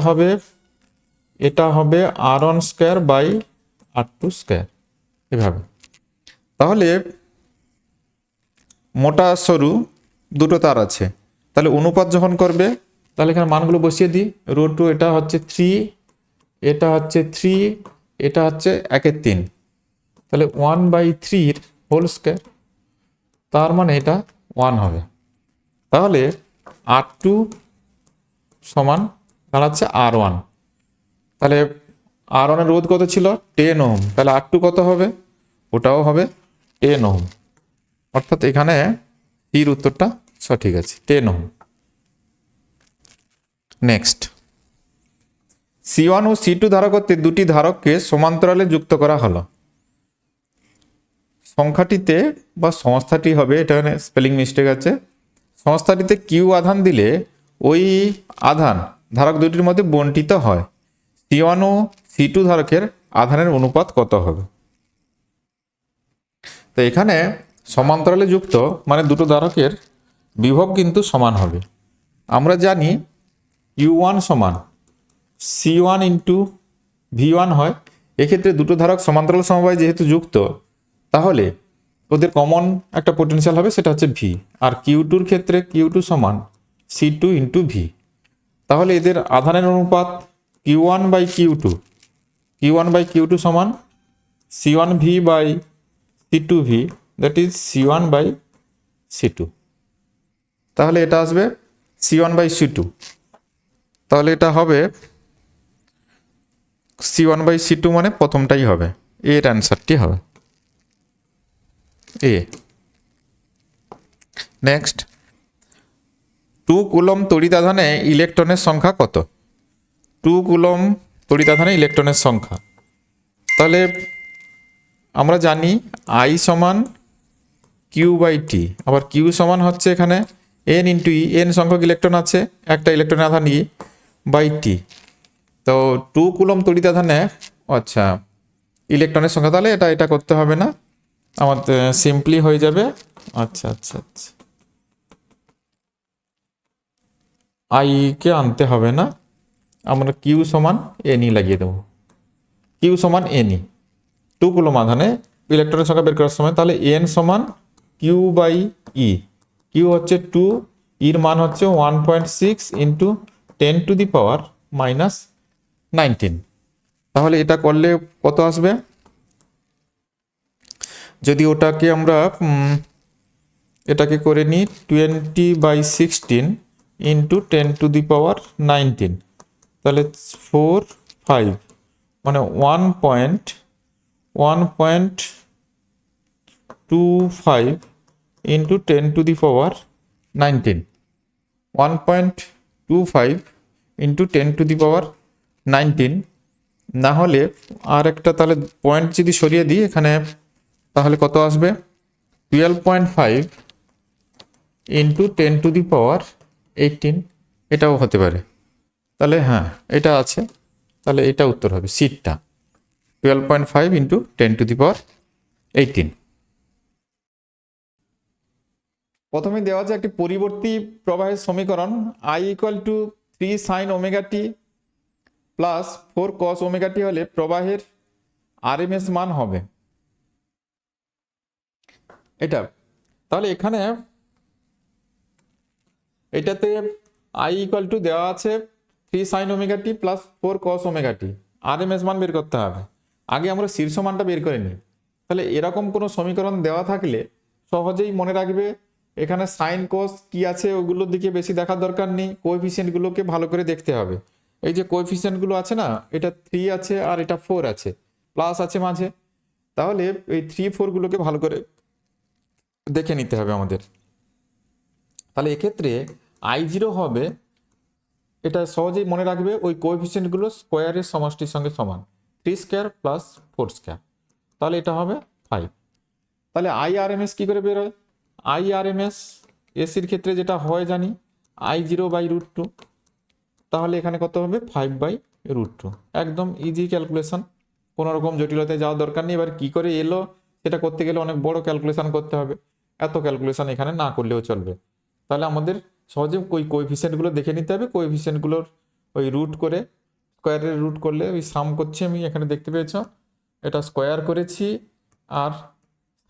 A: হবে R1²/R2², এভাবে। তাহলে মোটা সরু দুটো তার আছে, তাহলে অনুপাত যখন করবে তাহলে এখানে মানগুলো বসিয়ে দিই, ρ2 এটা হচ্ছে 3, এটা হচ্ছে 3, এটা হচ্ছে 1/3, তাহলে 1/3 হোল স্কয়ার। তার মানে এটা 1 হবে। তাহলে R2 সমান দাঁড়াচ্ছে R1। তাহলে R1 এর রোধ কত ছিল? 10 ওহম। তাহলে R2 কত হবে? ওটাও হবে 10 ওহম। অর্থাৎ এখানে সির উত্তরটা সঠিক আছে, 10 ওহম। নেক্সট, C1 ও C2 ধারকত্বে দুটি ধারককে সমান্তরালে যুক্ত করা হলো। সংখ্যাটিতে বা সংস্থাটি হবে, এটা স্পেলিং মিস্টেক আছে, সংস্থাটিতে কিউ আধান দিলে ওই আধান ধারক দুটির মধ্যে বণ্টিত হয়। C1 ও C2 ধারকের আধানের অনুপাত কত হবে? তো এখানে সমান্তরালে যুক্ত মানে দুটো ধারকের বিভব কিন্তু সমান হবে। আমরা জানি U1 সমান C1 ইন্টু V1 হয়। এক্ষেত্রে দুটো ধারক সমান্তরাল সমবায় যেহেতু যুক্ত, তাহলে ওদের কমন একটা পোটেনশিয়াল হবে, সেটা হচ্ছে V। আর Q2 ক্ষেত্রে Q2 সমান C2 ইন্টু V। তাহলে এদের আধানের অনুপাত Q1 by Q2, Q1 by Q2 সমান C1V by C2V, that is C1 by C2। তাহলে এটা আসবে C1 বাই C2। তাহলে এটা হবে C1 বাই C2, মানে প্রথমটাই হবে, এর অ্যান্সারটি হবে এ। নেক্সট, 2 কুলম্ব তড়িতাধানে ইলেকট্রনের সংখ্যা কত? 2 কুলম্ব তড়িতাধানে ইলেকট্রনের সংখ্যা। তাহলে আমরা জানি I সমান Q বাই টি, আবার Q সমান হচ্ছে এখানে N ইন্টু ই, N সংখ্যক ইলেকট্রন আছে, একটা ইলেকট্রনের আধান ই বাই টি। তো 2 কুলম্ব তড়িতাধানে আচ্ছা ইলেকট্রনের সংখ্যা, তাহলে এটা করতে হবে না, আমাদের সিম্পলি হয়ে যাবে। আচ্ছা আচ্ছা আচ্ছা, আই কে আনতে হবে না, আমরা কিউ সমান এনই লাগিয়ে দেবো। কিউ সমান এনই 2 কুলম্ব আধানে ইলেকট্রনের সংখ্যা বের করার সময়, তাহলে এন সমান কিউ বাই ই। কিউ হচ্ছে 2, ইর মান হচ্ছে 1.6 into 10 to the power minus 19। তাহলে এটা করলে কত আসবে? যদি ওটাকে আমরা এটাকে করে নিই 20/16 ইন্টু 10 টু দি পাওয়ার 19, তাহলে 4.5 মানে 1.25 into 10 to the power 19, 1.25 into 10 to the power 19। না হলে আর একটা তাহলে পয়েন্ট যদি সরিয়ে দিই এখানে, তাহলে কত আসবে? 12.5 ইন্টু 10 টু দি পাওয়ার 18, এটাও হতে পারে। তাহলে হ্যাঁ, এটা আছে, তাহলে এটা উত্তর হবে সিটটা, 12.5 ইন্টু 10 টু দি পাওয়ার 18। প্রথমে দেওয়া আছে একটি পরিবর্তী প্রবাহের সমীকরণ I equal to 3 sine omega T plus 4 cos omega T হলে প্রবাহের আরএমএস মান হবে এটা। তাহলে এখানে এটাতে I ইকুয়াল টু দেওয়া আছে 3 sine omega T plus 4 cos omega টি, আরএমএস মান বের করতে হবে। আগে আমরা শীর্ষ মানটা বের করে নিই। তাহলে এরকম কোনো সমীকরণ দেওয়া থাকলে সহজেই মনে রাখবে, এখানে সাইন কোস কি আছে ওগুলোর দিকে বেশি দেখার দরকার নেই, কোএফিসিয়েন্টগুলোকে ভালো করে দেখতে হবে। এই যে কোএফিসিয়েন্টগুলো আছে না, এটা 3 আছে আর এটা 4 আছে, প্লাস আছে মাঝে, তাহলে এই 3, 4গুলোকে ভালো করে দেখে নিতে হবে আমাদের। তাহলে এক্ষেত্রে I0 হবে, এটা সহজেই মনে রাখবে, ওই কোএফিসিয়েন্টগুলো স্কোয়ারের সমষ্টির সঙ্গে সমান, 3 স্কোয়ার প্লাস 4 স্কোয়ার, তাহলে এটা হবে 5। তাহলে IRMS কি করে বের হয়? IRMS এসির ক্ষেত্রে যেটা হয় জানি I0/√2, তাহলে এখানে কত হবে? 5/√2। একদম ইজি ক্যালকুলেশন, কোনো রকম জটিলতায় যাওয়ার দরকার নেই। এবার কি করে এলো সেটা করতে গেলে অনেক বড় ক্যালকুলেশন করতে হবে, এত ক্যালকুলেশন এখানে না করলেও চলবে। তাহলে আমাদের সহজে ওই কোএফিসিয়েন্টগুলো দেখে নিতে হবে, কোএফিসিয়েন্টগুলোর ওই রুট করে, স্কোয়ারের রুট করলে ওই সাম করছি আমি, এখানে দেখতে পেয়েছ এটা স্কোয়ার করেছি আর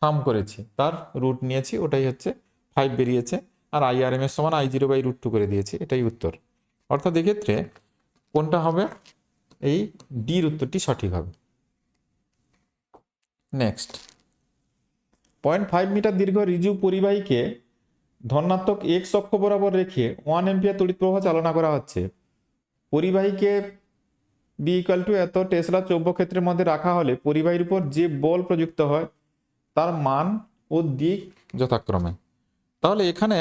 A: সাম করেছি, তার রুট নিয়েছি, ওটাই হচ্ছে 5 বেরিয়েছে। আর IRMS সমান I0/√2 করে দিয়েছি, এটাই উত্তর। অর্থাৎ এক্ষেত্রে কোনটা হবে? এই ডির উত্তরটি সঠিক হবে। নেক্সট, 0.5 মিটার দীর্ঘ রিজু পরিবাহীকে ধনাত্মক এক্স অক্ষ বরাবর রেখে 1 অ্যাম্পিয়ার তড়িৎ প্রবাহ চালনা করা হচ্ছে। পরিবাহীকে বি ইকুয়াল টু এত টেসলা চৌম্বক ক্ষেত্রের মধ্যে রাখা হলে পরিবাহীর উপর যে বল প্রযুক্ত হয় তার মান ও দিক যথাক্রমে। তাহলে এখানে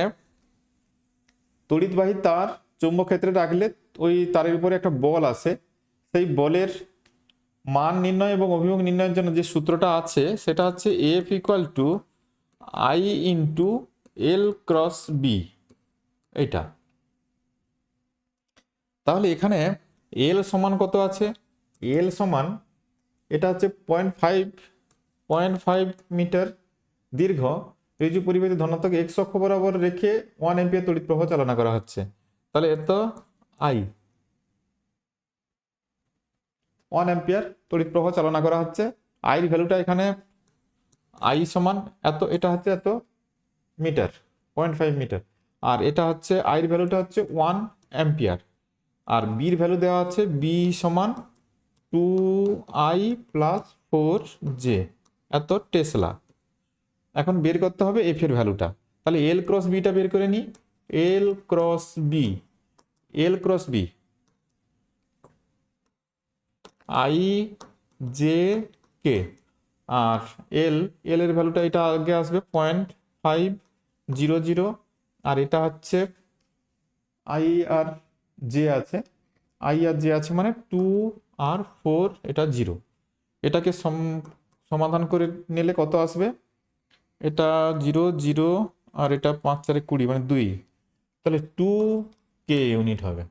A: তড়িৎবাহী তার চৌম্বক ক্ষেত্রে রাখলে ওই তারের উপরে একটা বল আসে, সেই বলের মান নির্ণয় এবং অভিমুখ নির্ণয়ের জন্য যে সূত্রটা আছে সেটা হচ্ছে F equal to I into L cross B. এইটা তাহলে এখানে এল সমান কত আছে? এল সমান এটা হচ্ছে 0.5 মিটার দীর্ঘ রিজু পরিবাহীতে ধনাত্মক এক্স অক্ষ বরাবর রেখে 1 অ্যাম্পিয়ার তড়িৎ প্রবাহ চালনা করা হচ্ছে। তাহলে এত আই 1 অ্যাম্পিয়ার তড়িৎ প্রবাহ চালনা করা হচ্ছে। আইর ভ্যালুটা এখানে আই সমান এত, এটা হচ্ছে এত মিটার 0.5 মিটার, আর এটা হচ্ছে আইর ভ্যালুটা হচ্ছে 1 অ্যাম্পিয়ার, আর বির ভ্যালু দেওয়া আছে বি সমান 2i প্লাস 4j এত টেসলা। এখন বের করতে হবে এফ এর ভ্যালুটা। তাহলে এল ক্রস বিটা বের করে নিই। L cross B, L cross B I J K, আর এল এর ভ্যালুটা এটা আগে আসবে 0.500, আর এটা হচ্ছে আই আর জে আছে, আই আর জে আছে মানে 2 আর 4, এটা 0। এটাকে সমাধান করে নিলে কত আসবে? এটা 0 0 আর এটা 5 4 20 মানে 2, তাহলে 2k ইউনিট হবে।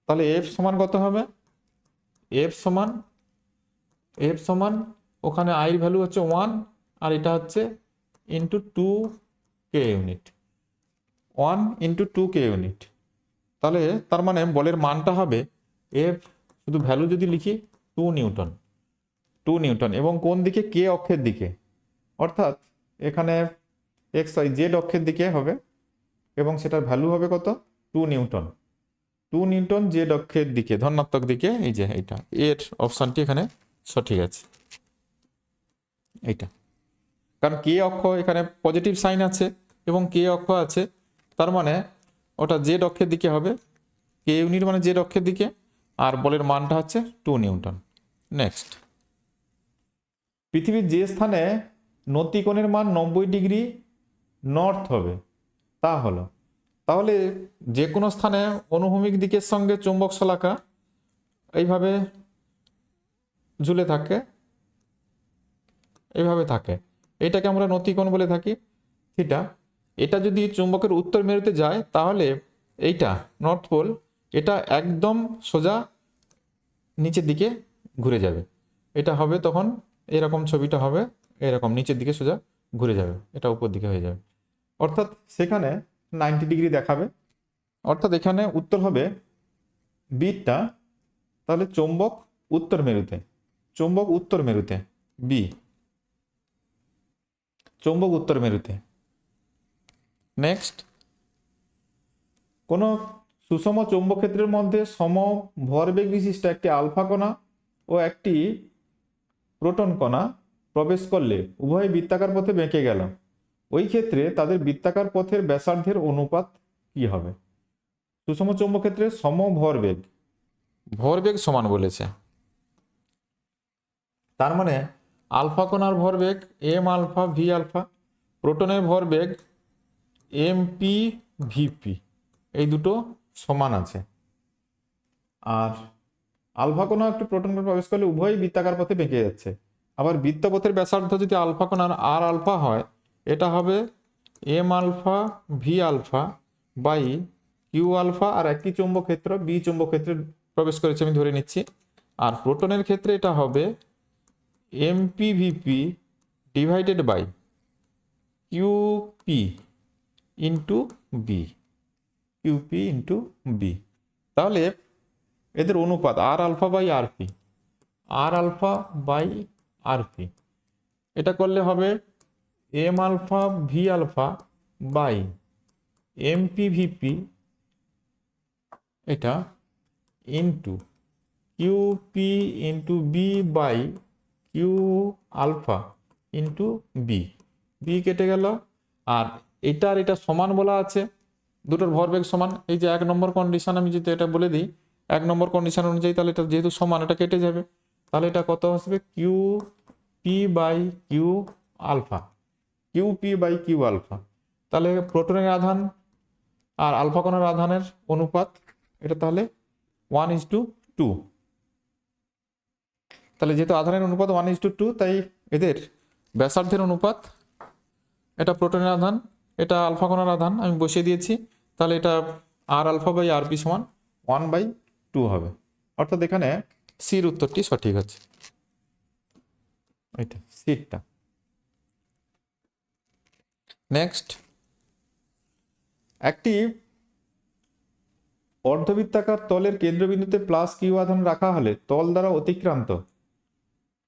A: তাহলে এফ সমান কত হবে? এফ সমান ওখানে আইর ভ্যালু হচ্ছে 1 আর এটা হচ্ছে into 2k unit, 1 into 2k unit. তাহলে তার মানে বলের মানটা হবে এফ, শুধু ভ্যালু যদি লিখি 2 নিউটন, 2 নিউটন, এবং কোন দিকে? কে অক্ষের দিকে, অর্থাৎ এখানে এক্স ওয়াই জেড অক্ষের দিকে হবে, এবং সেটার ভ্যালু হবে কত? 2 নিউটন, 2 নিউটন জেড অক্ষের দিকে, ধনাত্মক দিকে। এই যে এইটা এর অপশানটি এখানে সঠিক আছে, এইটা। কারণ কে অক্ষ এখানে পজিটিভ সাইন আছে এবং কে অক্ষ আছে, তার মানে ওটা জেড অক্ষের দিকে হবে, কে ইউনিট মানে জেড অক্ষের দিকে, আর বলের মানটা হচ্ছে 2 নিউটন। নেক্সট, পৃথিবীর যে স্থানে নতিকোণের মান 90 ডিগ্রি নর্থ হবে তা হলো, তাহলে যে কোনো স্থানে অনুভূমিক দিকের সঙ্গে চুম্বক শলাকা এইভাবে ঝুলে থাকে, এইভাবে থাকে, এটাকে আমরা নতিকোণ বলে থাকি থিটা। এটা যদি চুম্বকের উত্তর মেরুতে যায় তাহলে এইটা নর্থ পোল, এটা একদম সোজা নিচের দিকে ঘুরে যাবে, এটা হবে তখন এরকম, ছবিটা হবে এরকম নিচের দিকে সোজা ঘুরে যাবে, এটা উপর দিকে হয়ে যাবে, অর্থাৎ সেখানে 90 ডিগ্রি দেখাবে, অর্থাৎ এখানে উত্তর হবে বিটা। তাহলে চৌম্বক উত্তর মেরুতে, চৌম্বক উত্তর মেরুতে বি, চৌম্বক উত্তর মেরুতে। নেক্সট, কোন সুষম চৌম্বক ক্ষেত্রের মধ্যে সম ভরবেগ বিশিষ্ট একটি আলফা কণা ও একটি প্রোটন কণা প্রবেশ করলে উভয় বৃত্তাকার পথে বেঁকে গেল, ওই ক্ষেত্রে তাদের বৃত্তাকার পথের ব্যাসার্ধের অনুপাত কি হবে? সুষম চৌম্বক ক্ষেত্রে সম ভরবেগ, ভরবেগ সমান বলেছে, তার মানে আলফা কণার ভরবেগ এম আলফা ভি আলফা, প্রোটনের ভরবেগ এম পি ভিপি, এই দুটো সমান আছে। আর আলফা কণা একটু প্রোটন প্রবেশ করলে উভয়ই বৃত্তাকার পথে বেঁকে যাচ্ছে। আবার বৃত্তপথের ব্যাসার্ধ যদি আলফা কণার আর আলফা হয়, এটা হবে M alpha V alpha by Q alpha, আর একই চৌম্বক ক্ষেত্র বি চৌম্বক ক্ষেত্রে প্রবেশ করেছে আমি ধরে নিচ্ছি। আর প্রোটনের ক্ষেত্রে এটা হবে MP VP divided by QP into B, QP into B. তাহলে এদের অনুপাত আর আলফা বাই আরপি, আর আলফা বাই আরপি, এটা করলে হবে M alpha V alpha by MP VP, এটা into QP into B by Q alpha into B. B কেটে গেল, আর এটা আর এটা সমান বলা আছে, দুটোর ভরবেগ সমান। এই যে 1 নম্বর কন্ডিশন, আমি যদি এটা বলে দিই 1 নম্বর কন্ডিশন অনুযায়ী, তাহলে এটা যেহেতু সমান এটা কেটে যাবে, তাহলে এটা কত আসবে Q P by Q alpha, Q P by Q alpha. তাহলে প্রোটনের আধান আর আলফা কণার আধানের অনুপাত, এটা তাহলে 1:2। তাহলে যেহেতু আধানের অনুপাত 1:2, তাই এদের ব্যাসার্ধের অনুপাত, এটা প্রোটনের আধান, এটা আলফা কণার আধান আমি বসিয়ে দিয়েছি, তাহলে এটা আর আলফা বাই আর পি সমান 1/2 হবে। অর্থাৎ এখানে সির উত্তরটি সঠিক আছে, এটা সিটটা। নেক্সট, একটি অর্ধবৃত্তাকার তলের কেন্দ্রবিন্দুতে প্লাস কিউ আধান রাখা হলে তল দ্বারা অতিক্রান্ত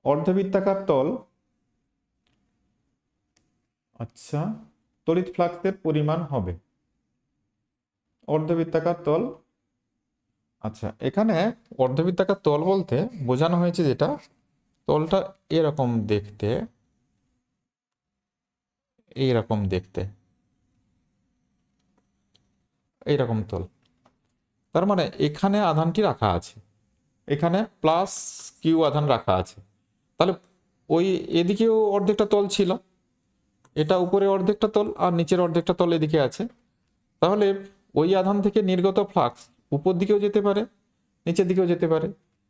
A: অর্ধবৃত্তাকার তল, আচ্ছা, তড়িৎ ফ্লাক্সের পরিমাণ হবে অর্ধবৃত্তাকার তল। আচ্ছা, এখানে অর্ধবৃত্তাকার তল বলতে বোঝানো হয়েছে যেটা তলটা এরকম দেখতে, এইরকম দেখতে, এইরকম তল। তার মানে এখানে আধানটি রাখা আছে, এখানে প্লাস কিউ আধান রাখা আছে, তাহলে ওই এদিকেও অর্ধেকটা তল ছিল, এটা উপরে অর্ধেকটা তল আর নিচের অর্ধেকটা তল এদিকে আছে। তাহলে ওই আধান থেকে নির্গত ফ্লাক্স উপর দিকেও যেতে পারে, নিচের দিকেও যেতে পারে।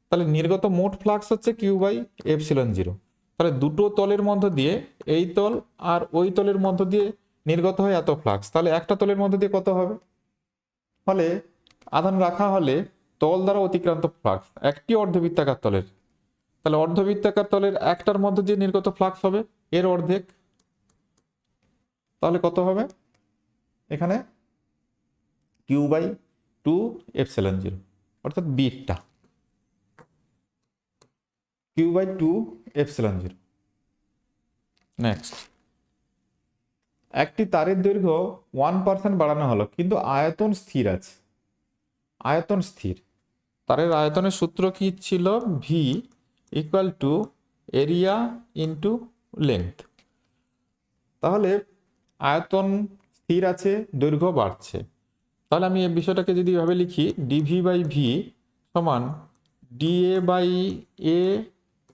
A: তাহলে নির্গত মোট ফ্লাক্স হচ্ছে কিউ বাই এপসিলন 0। তাহলে দুটো তলের মধ্য দিয়ে, এই তল আর ওই তলের মধ্য দিয়ে নির্গত হয় এত ফ্লাক্স, তাহলে একটা তলের মধ্য দিয়ে কত হবে? ফলে আধান রাখা হলে তল দ্বারা অতিক্রান্ত ফ্লাক্স একটি অর্ধবৃত্তাকার তলের, তাহলে অর্ধবৃত্তাকার তলের একটার মধ্য দিয়ে নির্গত ফ্লাক্স হবে এর অর্ধেক, তাহলে কত হবে এখানে Q/2 এপসিলন 0, অর্থাৎ বিটা Q/2 এপসিলন 0। নেক্সট, একটি তারের দৈর্ঘ্য 1% বাড়ানো হলো কিন্তু আয়তন স্থির আছে, আয়তন স্থির। তারের আয়তনের সূত্র কি ছিল? V equal to area into length. তাহলে আয়তন স্থির আছে, দৈর্ঘ্য বাড়ছে, তাহলে আমি এই বিষয়টাকে যদি এভাবে লিখি, ডিভি বাই ভি সমান ডিএ বাই এ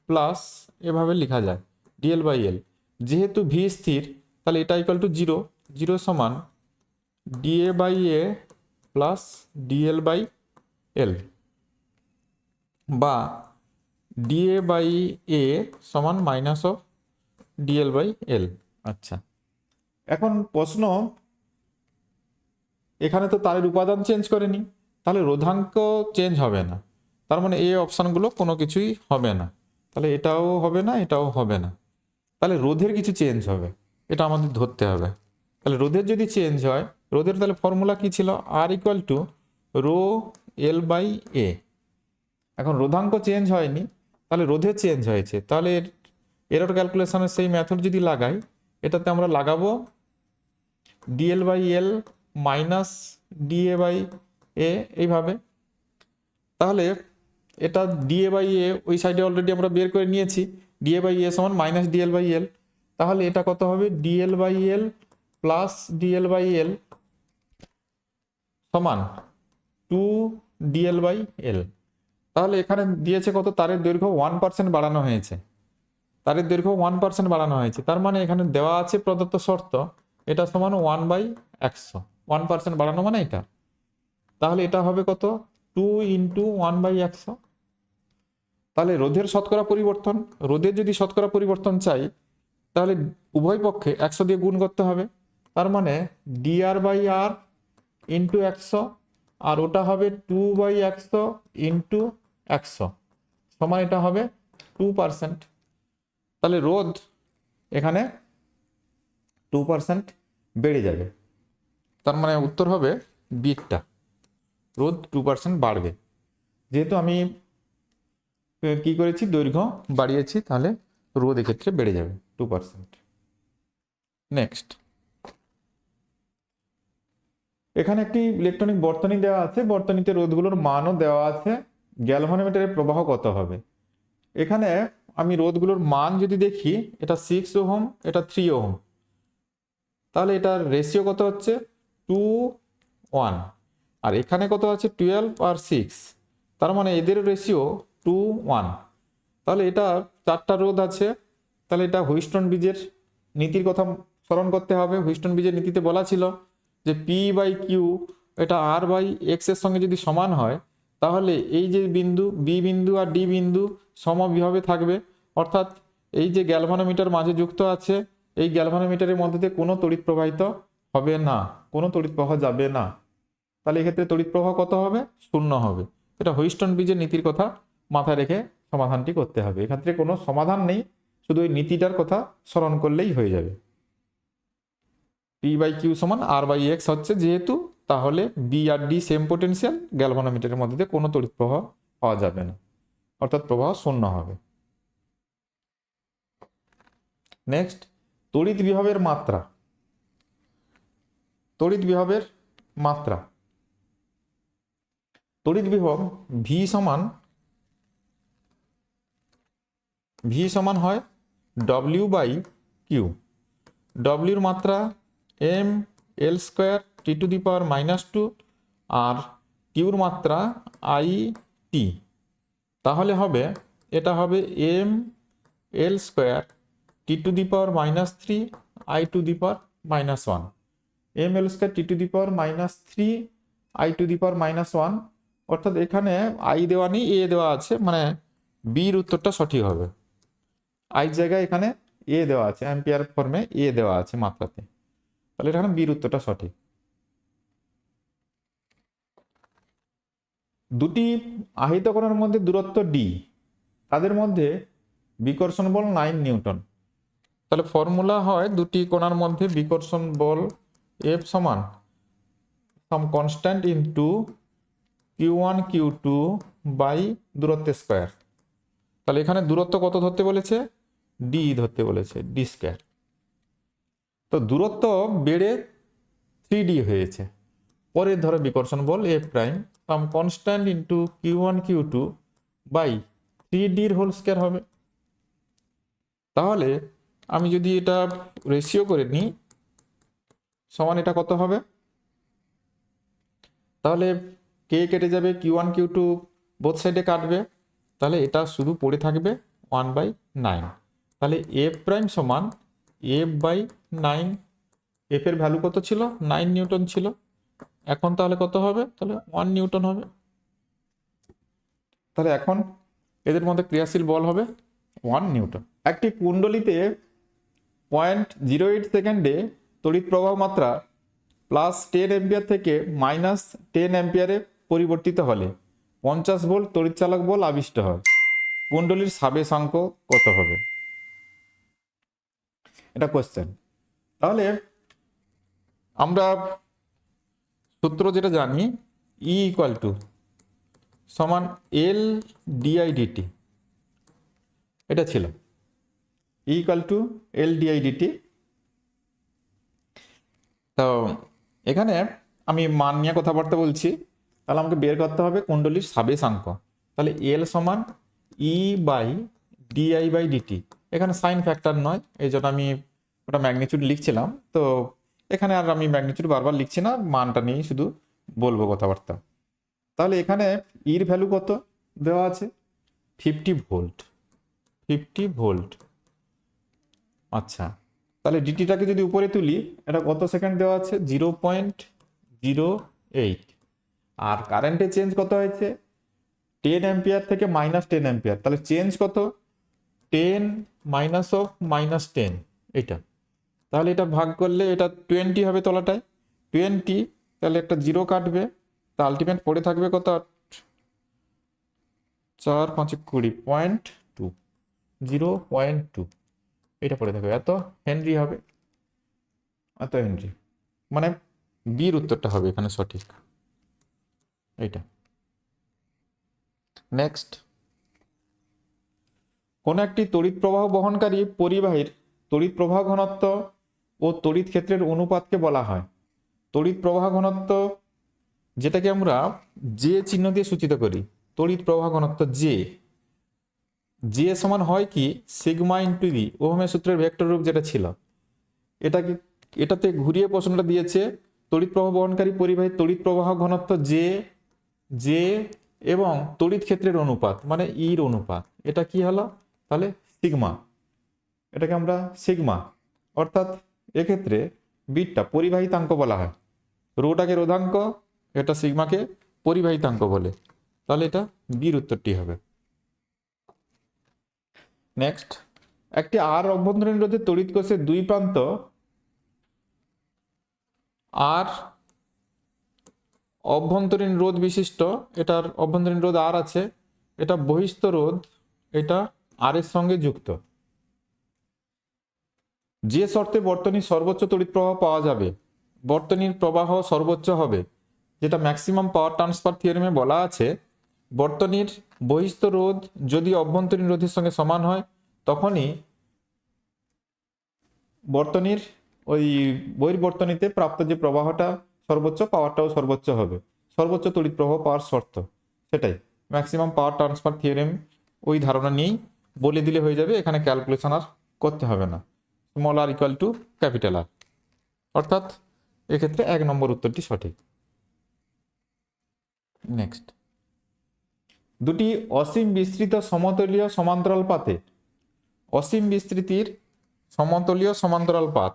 A: প্লাস, এভাবে লেখা যায় ডিএল বাই এল। যেহেতু ভি স্থির, তাহলে এটা ইকুয়াল টু 0, 0 সমান DA by A plus DL by L, বা ডিএ বাই এ সমান minus of DL by L. আচ্ছা, এখন প্রশ্ন, এখানে তো তারের উপাদান চেঞ্জ করেনি, তাহলে রোধাঙ্ক চেঞ্জ হবে না, তার মানে এই অপশানগুলো কোনো কিছুই হবে না, তাহলে এটাও হবে না, এটাও হবে না। তাহলে রোধের কিছু চেঞ্জ হবে, এটা আমাদের ধরতে হবে। তাহলে রোধের যদি চেঞ্জ হয়, রোধের তাহলে ফর্মুলা কি ছিল? আর equal to rho L by A. এখন রোধাঙ্ক চেঞ্জ হয়নি, তাহলে রোধের চেঞ্জ হয়েছে, তাহলে এরর ক্যালকুলেশনের সেই মেথড যদি লাগাই, এটাতে আমরা লাগাবো DL by L minus DA by A, এইভাবে। তাহলে এটা ডিএ বাই এ ওই সাইডে অলরেডি আমরা বের করে নিয়েছি, ডিএ বাই এ সমান মাইনাস ডিএল বাই এল। তাহলে এটা কত হবে? DL by L plus DL by L সমান 2 ডিএল বাই এল। তাহলে এখানে দিয়েছে কত? তারের দৈর্ঘ্য 1% বাড়ানো হয়েছে, তারের দৈর্ঘ্য 1% বাড়ানো হয়েছে, তার মানে এখানে দেওয়া আছে প্রদত্ত শর্ত, এটা সমান 1/100, 1% বাড়ানো মানে এটা। তাহলে এটা হবে কত? 2 × 1/100। তাহলে রোধের শতকরা পরিবর্তন, রোধের যদি শতকরা পরিবর্তন চাই, তাহলে উভয় পক্ষে 100 দিয়ে গুণ করতে হবে, তার মানে dr/r ইন্টু 100, আর ওটা হবে 2/100 ইন্টু 100 সমান এটা হবে 2%। তাহলে রোধ এখানে 2% বেড়ে যাবে, তার মানে উত্তর হবে বিটা, রোধ 2% বাড়বে। যেহেতু আমি কি করেছি, দৈর্ঘ্য বাড়িয়েছি, তাহলে রোধ এক্ষেত্রে বেড়ে যাবে 2%। নেক্সট, এখানে একটি ইলেকট্রনিক বর্তনী দেওয়া আছে, বর্তনীতে রোধগুলোর মানও দেওয়া আছে, গ্যালভানোমিটারের প্রবাহ কত হবে। এখানে আমি রোধগুলোর মান যদি দেখি, এটা 6 ওহম, এটা 3 ওহম, তাহলে এটার রেশিও কত হচ্ছে 2:1, আর এখানে কত আছে 12 আর 6, তার মানে এদের রেশিও 2:1। তাহলে এটা 4টা রোধ আছে, তাহলে এটা হুইস্টন ব্রিজের নীতির কথা স্মরণ করতে হবে। হুইস্টন ব্রিজের নীতিতে বলা ছিল যে P/Q এটা R/X এর সঙ্গে যদি সমান হয়, তাহলে এই যে বিন্দু বি বিন্দু আর ডি বিন্দু সমবিভবে থাকবে, অর্থাৎ এই যে গ্যালভানোমিটার মাঝে যুক্ত আছে, এই গ্যালভানোমিটারের মধ্যে দিয়ে কোনো তড়িৎ প্রবাহিত হবে না, কোনো তড়িৎ প্রবাহ যাবে না। তাহলে এক্ষেত্রে তড়িৎ প্রবাহ কত হবে? 0 হবে। এটা হুইস্টন ব্রিজের নীতির কথা মাথায় রেখে সমাধানটি করতে হবে। এক্ষেত্রে কোনো সমাধান নেই, শুধু ওই নীতিটার কথা স্মরণ করলেই হয়ে যাবে। P/Q সমান R/X হচ্ছে যেহেতু, তাহলে বি আর ডি সেম পোটেনশিয়াল, গ্যালভানোমিটারের মধ্যে দিয়ে কোনো তড়িৎ প্রবাহ পাওয়া যাবে না, অর্থাৎ প্রবাহ 0 হবে। নেক্সট, তড়িৎ বিভবের মাত্রা। তড়িৎ বিভবের মাত্রা, তড়িৎ বিভব ভি সমান হয় W/Q। ডব্লিউর মাত্রা mL²T⁻², আর কিউর মাত্রা IT। তাহলে হবে, এটা হবে mL²T⁻³ I⁻1, mL²T⁻³ I⁻1, অর্থাৎ এখানে আই দেওয়া নেই, এ দেওয়া আছে, মানে বির উত্তরটা সঠিক হবে। আই জায়গায় এখানে এ দেওয়া আছে, অ্যাম্পিয়ার ফর্মে এ দেওয়া আছে মাত্রাতে, তাহলে এখানে বির উত্তরটা সঠিক। দুটি আহিত কণার মধ্যে দূরত্ব ডি, তাদের মধ্যে বিকর্ষণ বল 9 নিউটন। তাহলে ফর্মুলা হয় দুটি কণার মধ্যে বিকর্ষণ বল F সমান some constant into Q1 Q2 by দূরত্বের স্কয়ার। তাহলে এখানে দূরত্ব কত ধরতে বলেছে? ডি ধরতে বলেছে, ডি স্কয়ার। তো দূরত্ব বেড়ে 3D হয়েছে, পরে ধরো বিকর্ষণ বল F prime some constant into Q1 Q2 by 3D whole square হবে। তাহলে আমি যদি এটা রেশিও করে নিই, সমান এটা কত হবে? তাহলে কে কেটে যাবে, Q1 Q2 বোথ সাইডে কাটবে, তাহলে এটা শুধু পড়ে থাকবে 1/9। তাহলে F প্রাইম সমান F/9। F এর ভ্যালু কত ছিল? 9 নিউটন ছিল, এখন তাহলে কত হবে? তাহলে 1 নিউটন হবে। তাহলে এখন এদের মধ্যে ক্রিয়াশীল বল হবে 1 নিউটন। একটি কুণ্ডলিতে 0.08 সেকেন্ডে তড়িৎ প্রবাহ মাত্রা +10 অ্যাম্পিয়ার থেকে -10 অ্যাম্পিয়ারে পরিবর্তিত হলে 50 ভোল্ট তড়িৎচালক বল আবিষ্ট হয়। কুণ্ডলীর সাবেশাঙ্ক কত হবে? এটা কোশ্চেন। তাহলে আমরা সূত্র যেটা জানি, E সমান L/dI/dt, এটা ছিল E L/dI/dt। তো এখানে আমি মান নিয়ে কথাবার্তা বলছি, তাহলে আমাকে বের করতে হবে কুণ্ডলীর সাবেশাঙ্ক। তাহলে L সমান E/dI/dt, এখানে সাইন ফ্যাক্টর নয়, এই জন্য আমি ওটা ম্যাগনিটিউড লিখছিলাম। তো এখানে আর আমি ম্যাগনিটিউড বারবার লিখছি না, মানটা নিয়েই শুধু বলবো কথাবার্তা। তাহলে এখানে ইর ভ্যালু কত দেওয়া আছে? 50 ভোল্ট। 50 ভোল্ট। আচ্ছা, তাহলে ডিটিটাকে যদি উপরে তুলি, এটা কত সেকেন্ড দেওয়া আছে? 0.08। আর কারেন্টে চেঞ্জ কত হয়েছে? 10 অ্যাম্পিয়ার থেকে -10 অ্যাম্পিয়ার, তাহলে চেঞ্জ কত? 10 -10, এটা। তাহলে এটা ভাগ করলে এটা 20 হবে তলাটায়, 20, তাহলে একটা 0 কাটবে, তা আলটিমেট পড়ে থাকবে কত? 4 5 20, 0.2, 0.2, এটা পড়ে থাকবে, এত হেনরি হবে, এত হেনরি। মানে বির উত্তরটা হবে এখানে সঠিক, এইটা। নেক্সট, কোন একটি তড়িৎ প্রবাহ বহনকারী পরিবাহীর তড়িৎ প্রবাহ ঘনত্ব ও তড়িৎ ক্ষেত্রের অনুপাতকে বলা হয় তড়িৎ প্রবাহ ঘনত্ব, যেটাকে আমরা জে চিহ্ন দিয়ে সূচিত করি। তড়িৎ প্রবাহ ঘনত্ব জে সমান হয় কি? সিগমা ইন্টু বি, ওহমের সূত্রের ভেক্টর রূপ যেটা ছিল, এটাকে এটাতে ঘুরিয়ে প্রশ্নটা দিয়েছে তড়িৎ প্রবাহ বহনকারী পরিবাহী তড়িৎ প্রবাহ ঘনত্ব জে জে এবং তড়িৎ ক্ষেত্রের অনুপাত মানে ইর অনুপাত, এটা কি হলো তাহলে সিগমা, এটাকে আমরা সিগমা, অর্থাৎ এক্ষেত্রে বিটটা পরিবাহিতাঙ্ক বলা হয়, রোটাকে রোধাঙ্ক, এটা সিগমাকে পরিবাহিতাঙ্ক বলে, তাহলে এটা বির উত্তরটি হবে। নেক্সট, একটি আর অভ্যন্তরীণ রোধের তড়িৎ কোষের দুই প্রান্ত আর অভ্যন্তরীণ রোধ বিশিষ্ট, এটার অভ্যন্তরীণ রোধ আর আছে, এটা বহিস্থ রোধ, এটা আর এর সঙ্গে যুক্ত। যে শর্তে বর্তনীর সর্বোচ্চ তড়িৎ প্রবাহ পাওয়া যাবে, বর্তনীর প্রবাহ সর্বোচ্চ হবে, যেটা ম্যাক্সিমাম পাওয়ার ট্রান্সফার থিওরেমে বলা আছে, বর্তনীর বহিস্থ রোধ যদি অভ্যন্তরীণ রোধের সঙ্গে সমান হয় তখনই বর্তনীর ওই বহির্বর্তনীতে প্রাপ্ত যে প্রবাহটা সর্বোচ্চ, পাওয়ারটাও সর্বোচ্চ হবে, সর্বোচ্চ তড়িৎ প্রবাহ পাওয়ার শর্ত, সেটাই ম্যাক্সিমাম পাওয়ার ট্রান্সফার থিওরেম ওই ধারণা নিয়েই বলে দিলে হয়ে যাবে, এখানে ক্যালকুলেশন আর করতে হবে না, small R equal to capital R, অর্থাৎ এক্ষেত্রে 1 নম্বর উত্তরটি সঠিক। নেক্সট, দুটি অসীম বিস্তৃত সমতলীয় সমান্তরাল পাতে, অসীম বিস্তৃতির সমতলীয় সমান্তরাল পাত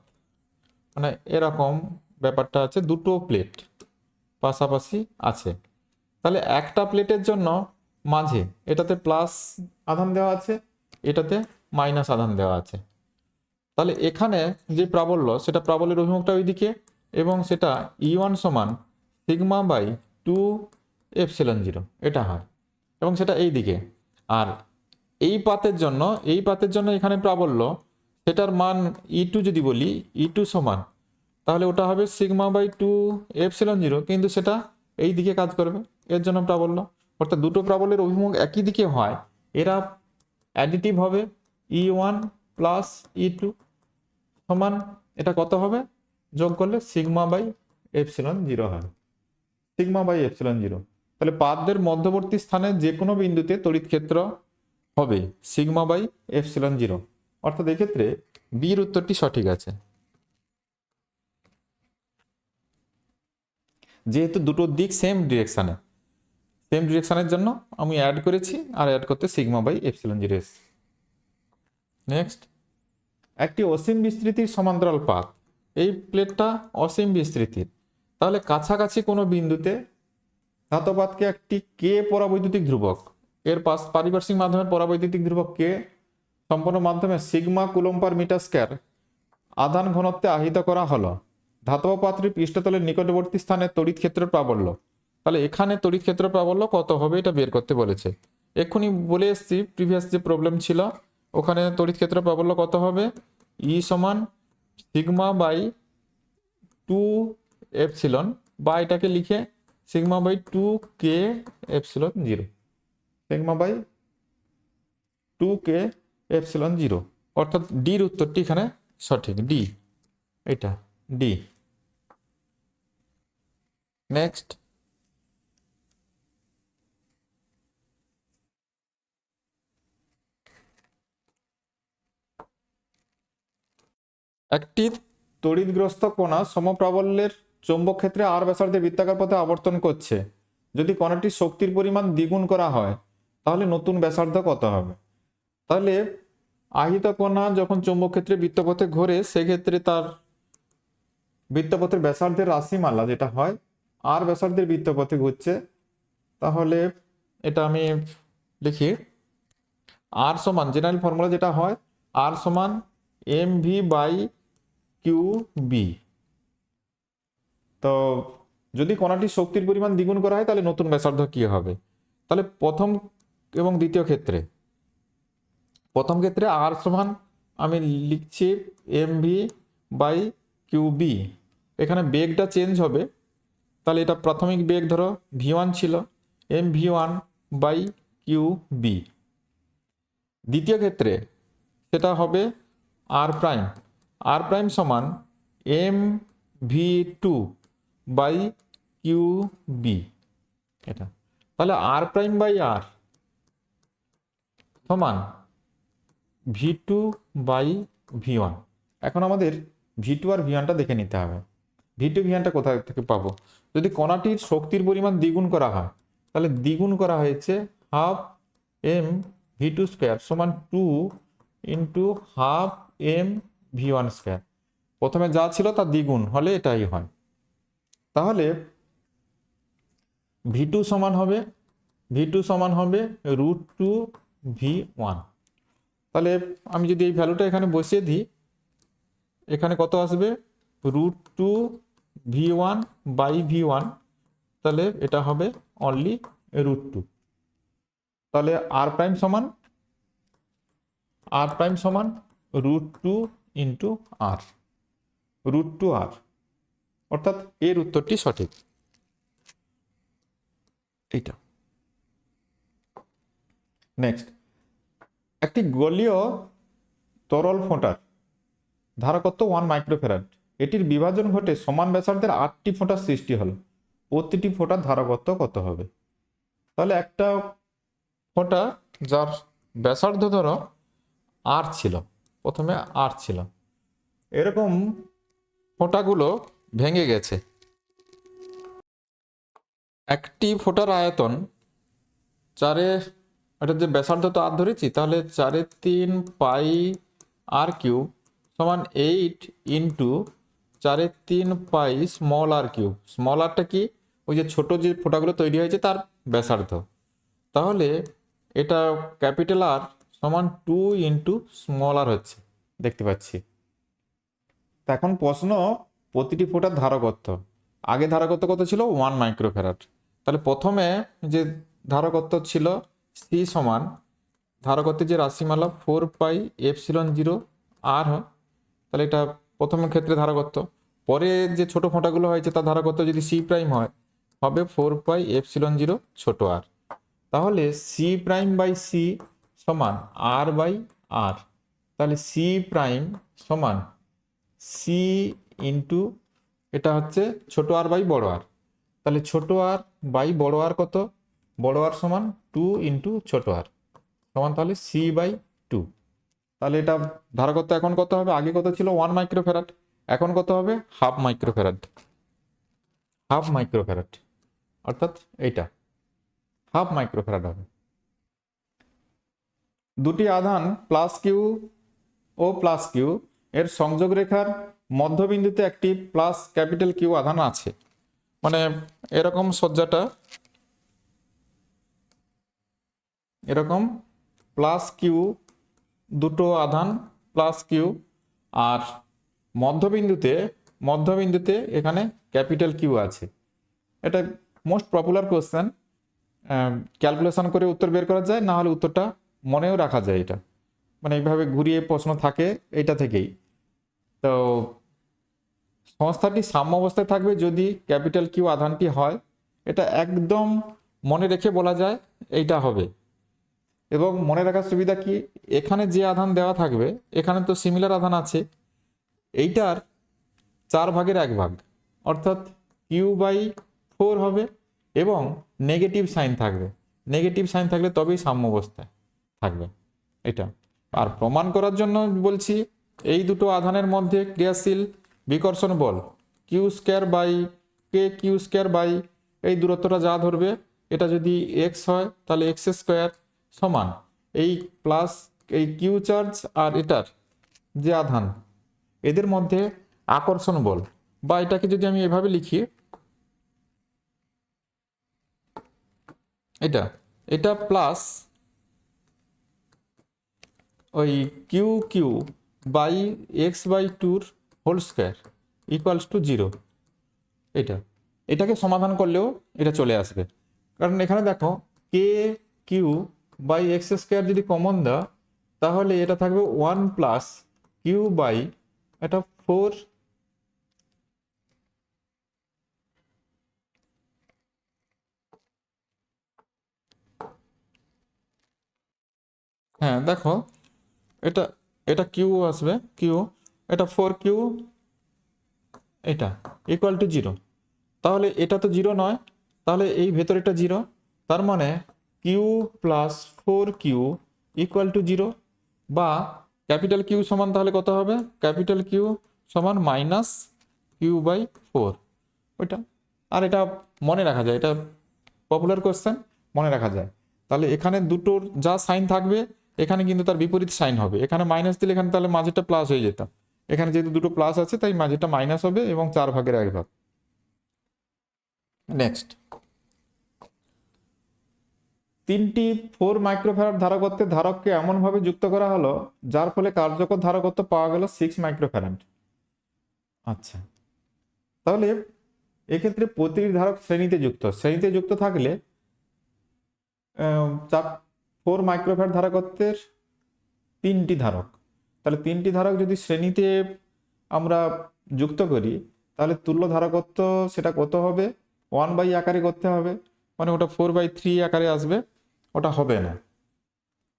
A: মানে এরকম ব্যাপারটা আছে, দুটো প্লেট পাশাপাশি আছে, তাহলে একটা প্লেটের জন্য মাঝে এটাতে প্লাস আধান দেওয়া আছে, এটাতে মাইনাস আধান দেওয়া আছে, তাহলে এখানে যে প্রাবল্য সেটা প্রাবল্যের অভিমুখটা ওইদিকে এবং সেটা E1 সমান সিগমা বাই 2 এপসিলন 0 এটা হয় এবং সেটা এই দিকে। আর এই পাতের জন্য এখানে প্রাবল্য সেটার মান E2 যদি বলি, E2 সমান তাহলে ওটা হবে সিগমা বাই 2 এপসিলন 0, কিন্তু সেটা এই দিকে কাজ করবে, এর জন্য প্রাবল্য, অর্থাৎ দুটো প্রাবল্যের অভিমুখ একই দিকে হয়, এরা অ্যাডিটিভ হবে, E1 প্লাস E2 সমান এটা কত হবে, যোগ করলে সিগমা বাই এপসিলন 0 হয়, সিগমা বাই এপসিলন 0। তাহলে পাতদের মধ্যবর্তী স্থানে যে কোনো বিন্দুতে তড়িৎ ক্ষেত্র হবে সিগমা বাই এপসিলন 0, অর্থাৎ এক্ষেত্রে বির উত্তরটি সঠিক আছে। যেহেতু দুটো দিক সেম ডিরেকশনের জন্য আমি অ্যাড করেছি, আর অ্যাড করতে সিগমা বাই এপসিলন 0 এসেছে। নেক্সট, একটি অসীম বিস্তৃতির সমান্তরাল পাত, এই প্লেটটা অসীম বিস্তৃতির, তাহলে কাছাকাছি কোনো বিন্দুতে ধাতবাদকে একটি কে পরাবৈদ্যুতিক ধ্রুবক, এর পারিপার্শ্বিক মাধ্যমের পরাবৈদ্যুতিক ধ্রুবক কে সম্পন্ন মাধ্যমে sigma coulomb per metre square আধান ঘনত্বে আহিত করা হলো, ধাতব পাত্রের পৃষ্ঠতলের নিকটবর্তী স্থানে তড়িৎ ক্ষেত্রের প্রাবল্য, তাহলে এখানে তড়িৎ ক্ষেত্র প্রাবল্য কত হবে এটা বের করতে বলেছে, এক্ষুনি বলে এসছি প্রিভিয়াস যে প্রবলেম ছিল ওখানে তড়িৎ ক্ষেত্র প্রাবল্য কত হবে, ই সমান সিগমা বাই 2 এপসিলন, বা এটাকে লিখে সিগমা বাই 2 কে এপসিলন 0, সিগমা বাই 2 কে এপসিলন 0, অর্থাৎ ডির উত্তরটি এখানে সঠিক, ডি, এটা ডি। নেক্সট, একটি তড়িৎগ্রস্ত কণা সমপ্রাবল্যের চৌম্বক ক্ষেত্রে আর ব্যাসার্ধে বৃত্তাকার পথে আবর্তন করছে, যদি কণাটির শক্তির পরিমাণ দ্বিগুণ করা হয় তাহলে নতুন ব্যাসার্ধ কত হবে, তাহলে আহিত কণা যখন চৌম্বক ক্ষেত্রে বৃত্তপথে ঘোরে সেক্ষেত্রে তার বৃত্তপথের ব্যাসার্ধের রাশিমালা যেটা হয় আর ব্যাসার্ধের বৃত্তপথে ঘুরছে, তাহলে এটা আমি লিখি আর সমান জেনারেল ফর্মুলা যেটা হয় আর সমান M V by Q B. তো যদি কণাটির শক্তির পরিমাণ দ্বিগুণ করা হয় তাহলে নতুন ব্যাসার্ধ কি হবে, তাহলে প্রথম এবং দ্বিতীয় ক্ষেত্রে, প্রথম ক্ষেত্রে আর সমান আমি লিখছি M V by Q B, এখানে বেগটা চেঞ্জ হবে, তাহলে এটা প্রাথমিক বেগ ধরো V1 ছিল, M V1 by Q B. দ্বিতীয় ক্ষেত্রে সেটা হবে আর প্রাইম সমান M V2 by Q B, এটা তাহলে আর প্রাইম বাই আর সমান V2 বাই V1। এখন আমাদের ভি টু আর ভি ওয়ানটা দেখে নিতে হবে। ভি টু ভি ওয়ানটা কোথা থেকে পাবো? যদি কণাটির শক্তির পরিমাণ দ্বিগুণ করা হয়, তাহলে দ্বিগুণ করা হয়েছে half M V two square সমান 2 into half M V one square. প্রথমে যা ছিল তার দ্বিগুণ হলে এটাই হয়। তাহলে ভি টু সমান হবে √2 ভি ওয়ান। তাহলে আমি যদি এই ভ্যালুটা এখানে বসিয়ে দিই, এখানে কত আসবে? √2 V one by V one. তাহলে এটা হবে অনলি √2। তাহলে আর প্রাইম সমান √2 ইন্টু আর, √2 আর, অর্থাৎ এর উত্তরটি সঠিক। এইটা নেক্সট, একটি গোলীয় তরল ফোঁটার ধারকত্ব 1 মাইক্রোফ্যারাড, এটির বিভাজন ঘটে সমান ব্যাসার্ধের 8টি ফোঁটার সৃষ্টি হলো, প্রতিটি ফোঁটার ধারকত্ব কত হবে? তাহলে একটা ফোঁটা যার ব্যাসার্ধ ধরো আর ছিল, প্রথমে আর ছিল, এরকম ফোঁটাগুলো ভেঙে গেছে। একটি ফোঁটার আয়তন চারে, এটা যে ব্যাসার্ধ তো আর ধরেছি, তাহলে 4/3 পাই আর কিউব সমান 8 ইন্টু 4/3 পাই স্মল আর কিউব। স্মল আরটা কি? ওই যে ছোট যে ফোঁটাগুলো তৈরি হয়েছে তার ব্যাসার্ধ। তাহলে এটা ক্যাপিটাল আর সমান 2 ইন্টু স্মল আর হচ্ছে, দেখতে পাচ্ছি। এখন প্রশ্ন প্রতিটি ফোঁটার ধারকত্ব। আগে ধারকত্ব কত ছিল? 1 মাইক্রোফ্যারাড। তাহলে প্রথমে যে ধারকত্ব ছিল সি সমান ধারকত্বের যে রাশিমালা 4 পাই এপসিলন 0 আর হয়, তাহলে এটা প্রথমের ক্ষেত্রে ধারকত্ব। পরে যে ছোট ফোঁটাগুলো হয়েছে তার ধারকত্ব যদি সি প্রাইম হয়, হবে 4 পাই এপসিলন 0 ছোট আর। তাহলে সি প্রাইম বাই সি সমান আর বাই আর। তাহলে সি প্রাইম সমান সি ইন্টু এটা হচ্ছে ছোট আর বাই বড় আর। তাহলে ছোট আর বাই বড় আর কত? বড় আর সমান 2 ইন্টু ছোট আর সমান তাহলে সি বাই 2। তাহলে এটা ধারকত্ব এখন কত হবে? আগে কত ছিল? 1 মাইক্রোফ্যারাড, এখন কত হবে? হাফ মাইক্রোফ্যারাড, অর্থাৎ এইটা হাফ মাইক্রোফ্যারাড হবে। দুটি আধান প্লাস কিউ ও প্লাস কিউ এর সংযোগ রেখার মধ্যবিন্দুতে একটি প্লাস ক্যাপিটাল কিউ আধান আছে। মানে এরকম সজ্জাটা, এরকম প্লাস কিউ, দুটো আধান প্লাস কিউ, আর মধ্যবিন্দুতে এখানে ক্যাপিটাল কিউ আছে। এটা মোস্ট পপুলার কোশ্চেন, ক্যালকুলেশন করে উত্তর বের করা যায়, না হলে উত্তরটা মনেও রাখা যায়। এটা মানে এইভাবে ঘুরিয়ে প্রশ্ন থাকে এইটা থেকেই। তো সংস্থাটি সাম্য অবস্থায় থাকবে যদি ক্যাপিটাল কিউ আধানটি হয়, এটা একদম মনে রেখে বলা যায় এইটা হবে। এবং মনে রাখার সুবিধা কি, এখানে যে আধান দেওয়া থাকবে এখানে তো সিমিলার আধান আছে, এইটার 4 ভাগের 1 ভাগ, অর্থাৎ কিউ বাই 4 হবে এবং নেগেটিভ সাইন থাকলে তবেই সাম্য অবস্থায় থাকবে এটা। আর প্রমাণ করার জন্য বলছি, এই দুটো আধানের মধ্যে ক্রিয়াশীল বিকর্ষণ বল কিউ স্কোয়ার বাই এই দূরত্বটা যা ধরবে, এটা যদি এক্স হয় তাহলে এক্স স্কোয়ার সমান এই প্লাস এই কিউ চার্জ আর এটার যে আধান, এদের মধ্যে আকর্ষণ বল, বা এটাকে যদি আমি এভাবে লিখি, এটা প্লাস ওই Q by X by 2 whole square equals to 0। এটাকে সমাধান করলেও এটা চলে আসবে, কারণ এখানে দেখো কে কিউ বাই এক্স স্কোয়ার যদি কমন দাও, তাহলে এটা থাকবে 1 প্লাস কিউ বাই এটা 4 হ্যাঁ দেখো এটা এটা কিউ আসবে, এটা 4 কিউ এটা ইকুয়াল টু 0। তাহলে এটা তো 0 নয়, তাহলে এই ভেতরেটা 0, তার মানে Q plus 4 Q equal to 0, বা ক্যাপিটাল কিউ সমান তাহলে কত হবে? ক্যাপিটাল কিউ সমান মাইনাস কিউ বাই ফোর, ওইটা। আর এটা মনে রাখা যায়, এটা পপুলার কোশ্চেন, মনে রাখা যায়। তাহলে এখানে দুটোর যা সাইন থাকবে এখানে কিন্তু তার বিপরীত সাইন হবে। এখানে মাইনাস দিলে এখানে তাহলে মাঝেটা প্লাস হয়ে যেত। এখানে যেহেতু দুটো প্লাস আছে তাই মাঝেটা মাইনাস হবে এবং 4/1 নেক্সট, 3টি 4 মাইক্রোফ্যারাড ধারকত্বের ধারককে এমনভাবে যুক্ত করা হলো যার ফলে কার্যকর ধারকত্ব পাওয়া গেল 6 মাইক্রোফ্যারাড। আচ্ছা, তাহলে এক্ষেত্রে প্রতিটি ধারক শ্রেণীতে যুক্ত থাকলে 4 মাইক্রোফ্যারাড ধারকত্বের 3টি ধারক, তাহলে 3টি ধারক যদি শ্রেণীতে আমরা যুক্ত করি তাহলে তুল্য ধারকত্ব সেটা কত হবে, 1/, আকারে করতে হবে, মানে ওটা 4/3 আকারে আসবে, ওটা হবে না।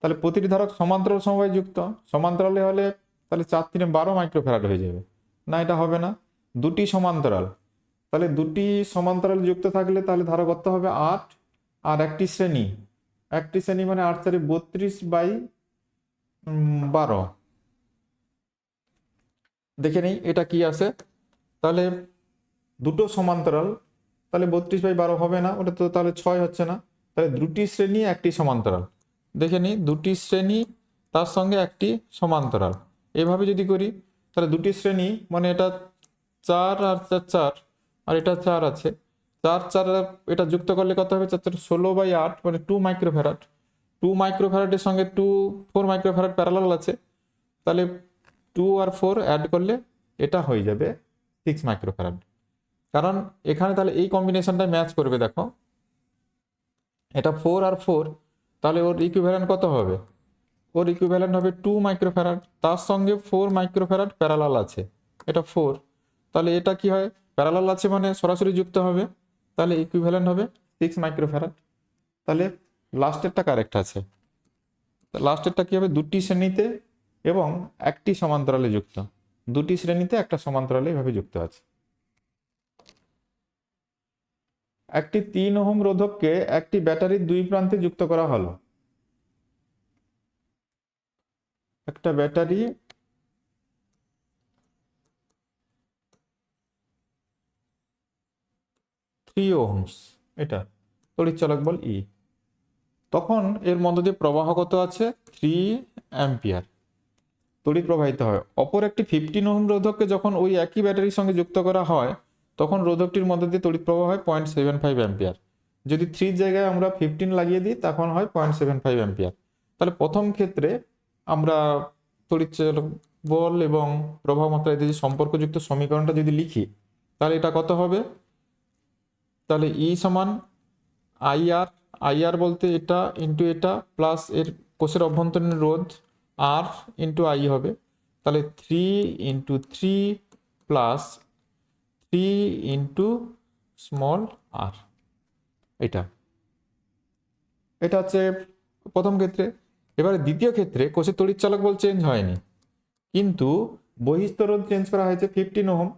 A: তাহলে প্রতিটি ধারক সমান্তরাল সমবায় যুক্ত, সমান্তরালে হলে তাহলে 4 3 12 মাইক্রোফ্যারাড হয়ে যাবে, না এটা হবে না। দুটি সমান্তরাল, তাহলে দুটি সমান্তরাল যুক্ত থাকলে তাহলে ধারকত্ব হবে 8, আর একটি শ্রেণী মানে 8 4 32/12। দেখে নেই এটা কি আসে, তাহলে দুটো সমান্তরাল, তাহলে 32/12 হবে না, ওটা তো তাহলে 6 হচ্ছে না। তাহলে দুটি শ্রেণী একটি সমান্তরাল, দেখে নিই দুটি শ্রেণী তার সঙ্গে একটি সমান্তরাল, এভাবে যদি করি তাহলে দুটি শ্রেণী মানে এটা 4 আর 4 4, আর এটা 4 আছে, 4 4 এটা যুক্ত করলে কত হবে, 4 4 16/8 মানে 2 মাইক্রোফ্যারাড। 2 মাইক্রোফ্যারাডের সঙ্গে 4 মাইক্রোফ্যারাড প্যারালাল আছে, তাহলে 2 আর 4 অ্যাড করলে এটা হয়ে যাবে 6 মাইক্রোফ্যারাড। কারণ এখানে তাহলে এই কম্বিনেশনটা ম্যাচ করবে, দেখো এটা 4 আর 4, তাহলে ওর ইকুইভ্যালেন্ট কত হবে, ওর ইকুইভ্যালেন্ট হবে 2 মাইক্রোফ্যারাড, তার সঙ্গে 4 মাইক্রোফ্যারাড প্যারালাল আছে, এটা 4, তাহলে এটা কি হয় প্যারালাল আছে মানে সরাসরি যুক্ত হবে, তাহলে ইকুইভ্যালেন্ট হবে 6 মাইক্রোফ্যারাড। তাহলে লাস্টেরটা কারেক্ট আছে, লাস্টেরটা কি হবে, দুটি শ্রেণীতে এবং একটি সমান্তরালে যুক্ত, দুটি শ্রেণীতে একটা সমান্তরালে এভাবে যুক্ত আছে। একটি 3 ওহম রোধককে একটি ব্যাটারির দুই প্রান্তে যুক্ত করা হলো। একটা ব্যাটারি 3 ওহমস, এটা তড়িৎচালক বল ই, তখন এর মধ্য দিয়ে প্রবাহ কত আছে 3 অ্যাম্পিয়ার তড়িৎ প্রবাহিত হয়। অপর একটি 15 ওহম রোধককে যখন ওই একই ব্যাটারির সঙ্গে যুক্ত করা হয় তখন রোধকটির মধ্য দিয়ে তড়িৎ প্রবাহ হয় 0.75 অ্যাম্পিয়ার। যদি 3 জায়গায় আমরা 15 লাগিয়ে দিই তখন হয় 0.75 অ্যাম্পিয়ার। তাহলে প্রথম ক্ষেত্রে আমরা তড়িৎচালক বল এবং প্রবাহ মাত্রা এদের যে সম্পর্কযুক্ত সমীকরণটা যদি লিখি তাহলে এটা কত হবে, তাহলে ই সমান আইআর বলতে এটা ইন্টু এটা প্লাস এর কোষের অভ্যন্তরীণ রোধ আর ইন্টু আই হবে, তাহলে 3 × 3 প্লাস 3 × স্মল আর, এটা হচ্ছে প্রথম ক্ষেত্রে। এবারে দ্বিতীয় ক্ষেত্রে কোষের তড়িৎচালক বল চেঞ্জ হয়নি কিন্তু বহিস্থ রোধ চেঞ্জ করা হয়েছে 15 ওহম,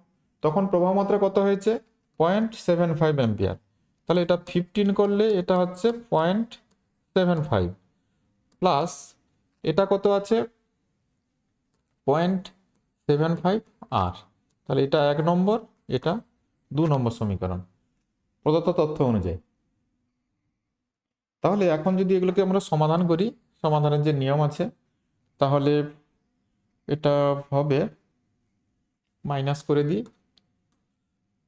A: তখন প্রবাহ মাত্রা কত হয়েছে 0.75 অ্যাম্পিয়ার। তাহলে এটা 15 করলে এটা হচ্ছে 0.75 প্লাস এটা কত আছে 0.75 আর, তাহলে এটা 1 নম্বর, এটা 2 নম্বর সমীকরণ প্রদত্ত তথ্য অনুযায়ী। তাহলে এখন যদি এগুলোকে আমরা সমাধান করি, সমাধানের যে নিয়ম আছে, তাহলে এটা হবে মাইনাস করে দিই,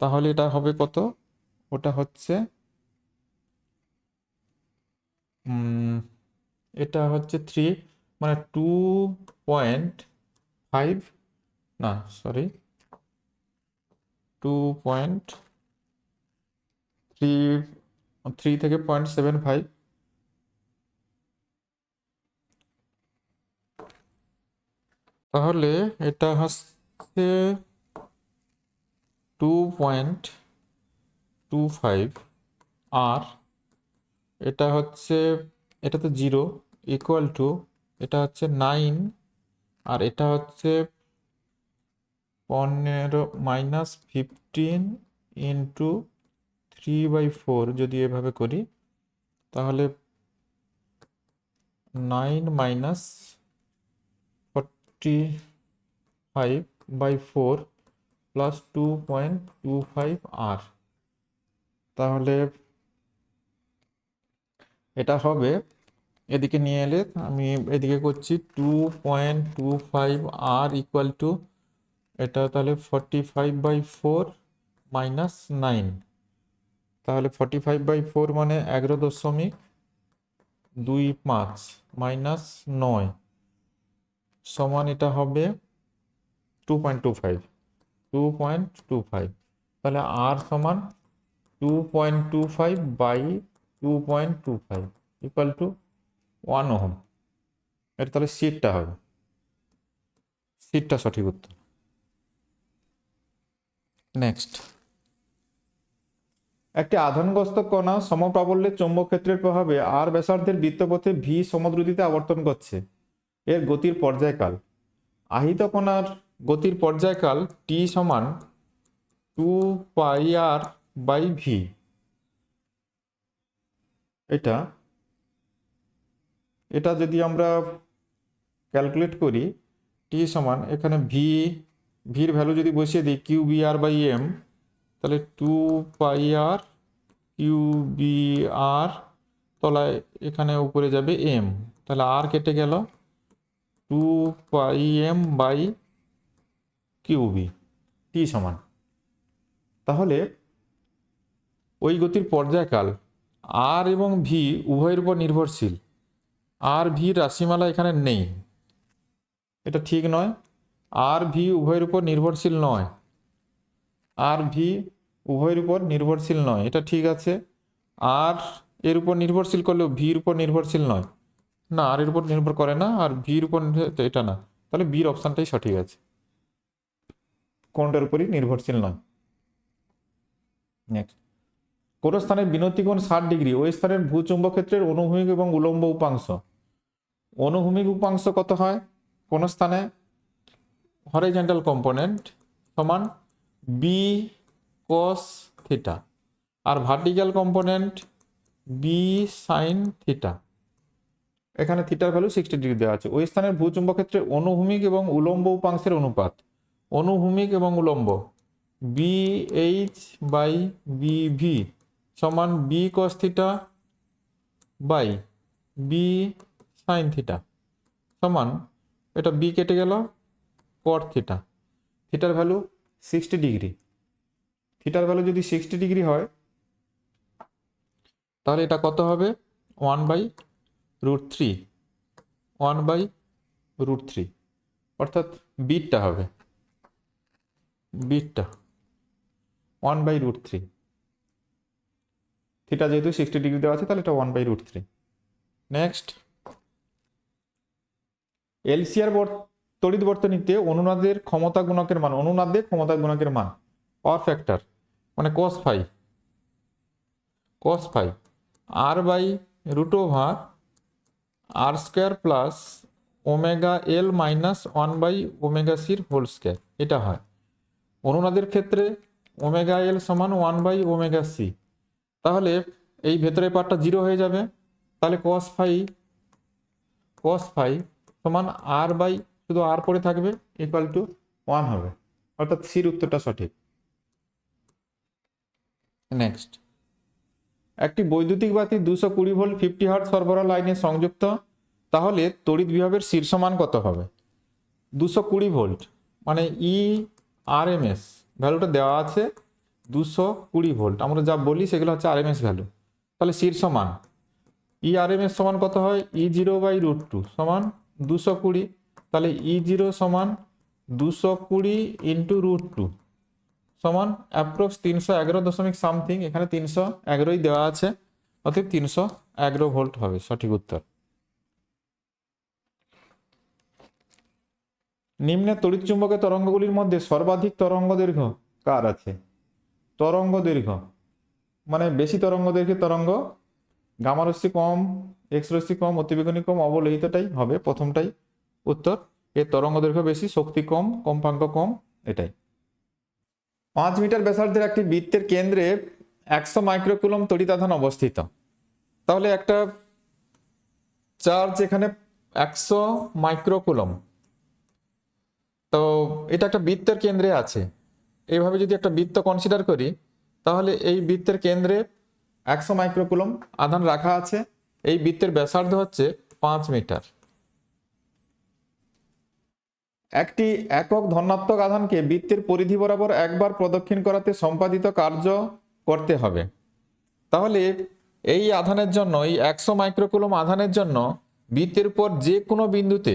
A: তাহলে এটা হবে কত, ওটা হচ্ছে এটা হচ্ছে 3 মানে 2.5 না সরি 2.3 থেকে 0.75, তাহলে এটা হচ্ছে 2.25 আর এটা হচ্ছে, এটা তো 0 ইকুয়াল টু এটা হচ্ছে 9 আর এটা হচ্ছে 15 মাইনাস 15 ইন্টু 3/4, যদি এভাবে করি তাহলে 9 মাইনাস 45 বাই 4 প্লাস 2.25 আর, তাহলে এটা হবে, এদিকে নিয়ে এলে আমি এদিকে করছি 2.25 আর ইকুয়াল টু, এটা তাহলে 45/4 মাইনাস 9, তাহলে 45/4 মানে 11.25 মাইনাস 9 সমান এটা হবে 2.25, তাহলে আর সমান 2.25/2.25 ইকুয়াল টু 1 ওহম। এটা তাহলে সিটটা হবে, সিটটা সঠিক উত্তর। নেক্সট, একটি আধানগ্রস্ত কণা সমপ্রাবল্যের চৌম্বক ক্ষেত্রের প্রভাবে আর ব্যাসার্ধের বৃত্তপথে ভি সমদ্রুতিতে আবর্তন করছে, এর গতির পর্যায়কাল। আহিত কণার গতির পর্যায়কাল টি সমান 2πr/v। এটা যদি আমরা ক্যালকুলেট করি, টি সমান এখানে ভির ভ্যালু যদি বসিয়ে দিই QBr/m, তাহলে 2πr/QBr, তলায় এখানে উপরে যাবে m, তাহলে আর কেটে গেল 2πm/QB, টি সমান। তাহলে ওই গতির পর্যায়কাল আর এবং ভি উভয়ের উপর নির্ভরশীল। আর ভি রাশিমালা এখানে নেই, এটা ঠিক নয়। আর ভি উভয়ের উপর নির্ভরশীল নয়, আর ভি উভয়ের উপর নির্ভরশীল নয়, এটা ঠিক আছে। আর এর উপর নির্ভরশীল করলেও ভির উপর নির্ভরশীল নয়, না আর এর উপর নির্ভর করে না, আর ভির উপর এটা না, তাহলে বির অপশানটাই সঠিক আছে, কোনটার উপরই নির্ভরশীল নয়। নেক্সট, কোন স্থানের বিনতি কোণ 60 ডিগ্রি, ওই স্থানের ভূচুম্বক ক্ষেত্রের অনুভূমিক এবং উলম্ব উপাংশ। অনুভূমিক উপাংশ কত হয় কোন স্থানে? হরাইজন্টাল কম্পোনেন্ট সমান বি কস থিটা, আর vertical component B sine theta. এখানে থিটার ভ্যালু 60 ডিগ্রি দেওয়া আছে। ওই স্থানের ভূচুম্বক ক্ষেত্রে অনুভূমিক এবং উলম্ব উপাংশের অনুপাত, অনুভূমিক এবং উলম্ব BH/BV সমান B cos theta by B sine theta সমান, এটা বি কেটে গেল কট থিটা, থিটার ভ্যালু 60 ডিগ্রি। থিটার ভ্যালু যদি 60 ডিগ্রি হয় তাহলে এটা কত হবে? 1/√3, 1/√3, অর্থাৎ বিটটা হবে, বিটটা 1/√3। থিটা যেহেতু 60 ডিগ্রি দেওয়া আছে তাহলে এটা 1/√3। নেক্সট, এলসিআর তড়িৎ বর্তনীতে অনুনাদের ক্ষমতা গুণকের মান, অনুনাদে ক্ষমতা গুণকের মান পাওয়ার ফ্যাক্টর মানে cos phi r/√r² plus ωL minus 1/ωc² এটা হয়। অনুনাদের ক্ষেত্রে ωL সমান 1/ωc, তাহলে এই ভেতরের পার্টটা 0 হয়ে যাবে, তাহলে cos phi সমান শুধু আর পড়ে থাকবে ইকুয়াল টু 1 হবে, অর্থাৎ সির উত্তরটা সঠিক। নেক্সট, একটি বৈদ্যুতিক বাতি 220 ভোল্ট 50 হার্জ সরবরাহ লাইনে সংযুক্ত, তাহলে তড়িৎ বিভবের শীর্ষ মান কত হবে? 220 ভোল্ট মানে RMS ভ্যালুটা দেওয়া আছে 220 ভোল্ট, আমরা যা বলি সেগুলো হচ্ছে RMS ভ্যালু। তাহলে শীর্ষ মান RMS সমান কত হয়? E0/√2 সমান 220, তাহলে E0 সমান 220 ইন্টু √2 সমান অ্যাপ্রক্স 311 সামথিং, এখানে 311ই দেওয়া আছে, অর্থাৎ 311 ভোল্ট হবে সঠিক উত্তর। নিম্নে তড়িৎচুম্বকের তরঙ্গগুলির মধ্যে সর্বাধিক তরঙ্গ দৈর্ঘ্য কার আছে? তরঙ্গ দৈর্ঘ্য মানে বেশি তরঙ্গ দৈর্ঘ্যের তরঙ্গ, গামা রশ্মি কম, এক্স রশ্মি কম, অতিবেগুনি কম, অবলোহিতটাই হবে প্রথমটাই উত্তর। এর তরঙ্গ দৈর্ঘ্য বেশি, শক্তি কম, কম্পাঙ্ক কম, এটাই। 5 মিটার ব্যাসার্ধের একটি বৃত্তের কেন্দ্রে 100 মাইক্রোকুলম তড়িতাধান অবস্থিত, তাহলে একটা চার্জ এখানে 100 মাইক্রোকুলম, তো এটা একটা বৃত্তের কেন্দ্রে আছে। এইভাবে যদি একটা বৃত্ত কনসিডার করি, তাহলে এই বৃত্তের কেন্দ্রে 100 মাইক্রোকুলম আধান রাখা আছে। এই বৃত্তের ব্যাসার্ধ হচ্ছে 5 মিটার। একটি একক ধনাত্মক আধানকে বৃত্তের পরিধি বরাবর একবার প্রদক্ষিণ করাতে সম্পাদিত কার্য করতে হবে। তাহলে এই আধানের জন্য, এই 100 মাইক্রোকুলম আধানের জন্য বৃত্তের উপর যে কোনো বিন্দুতে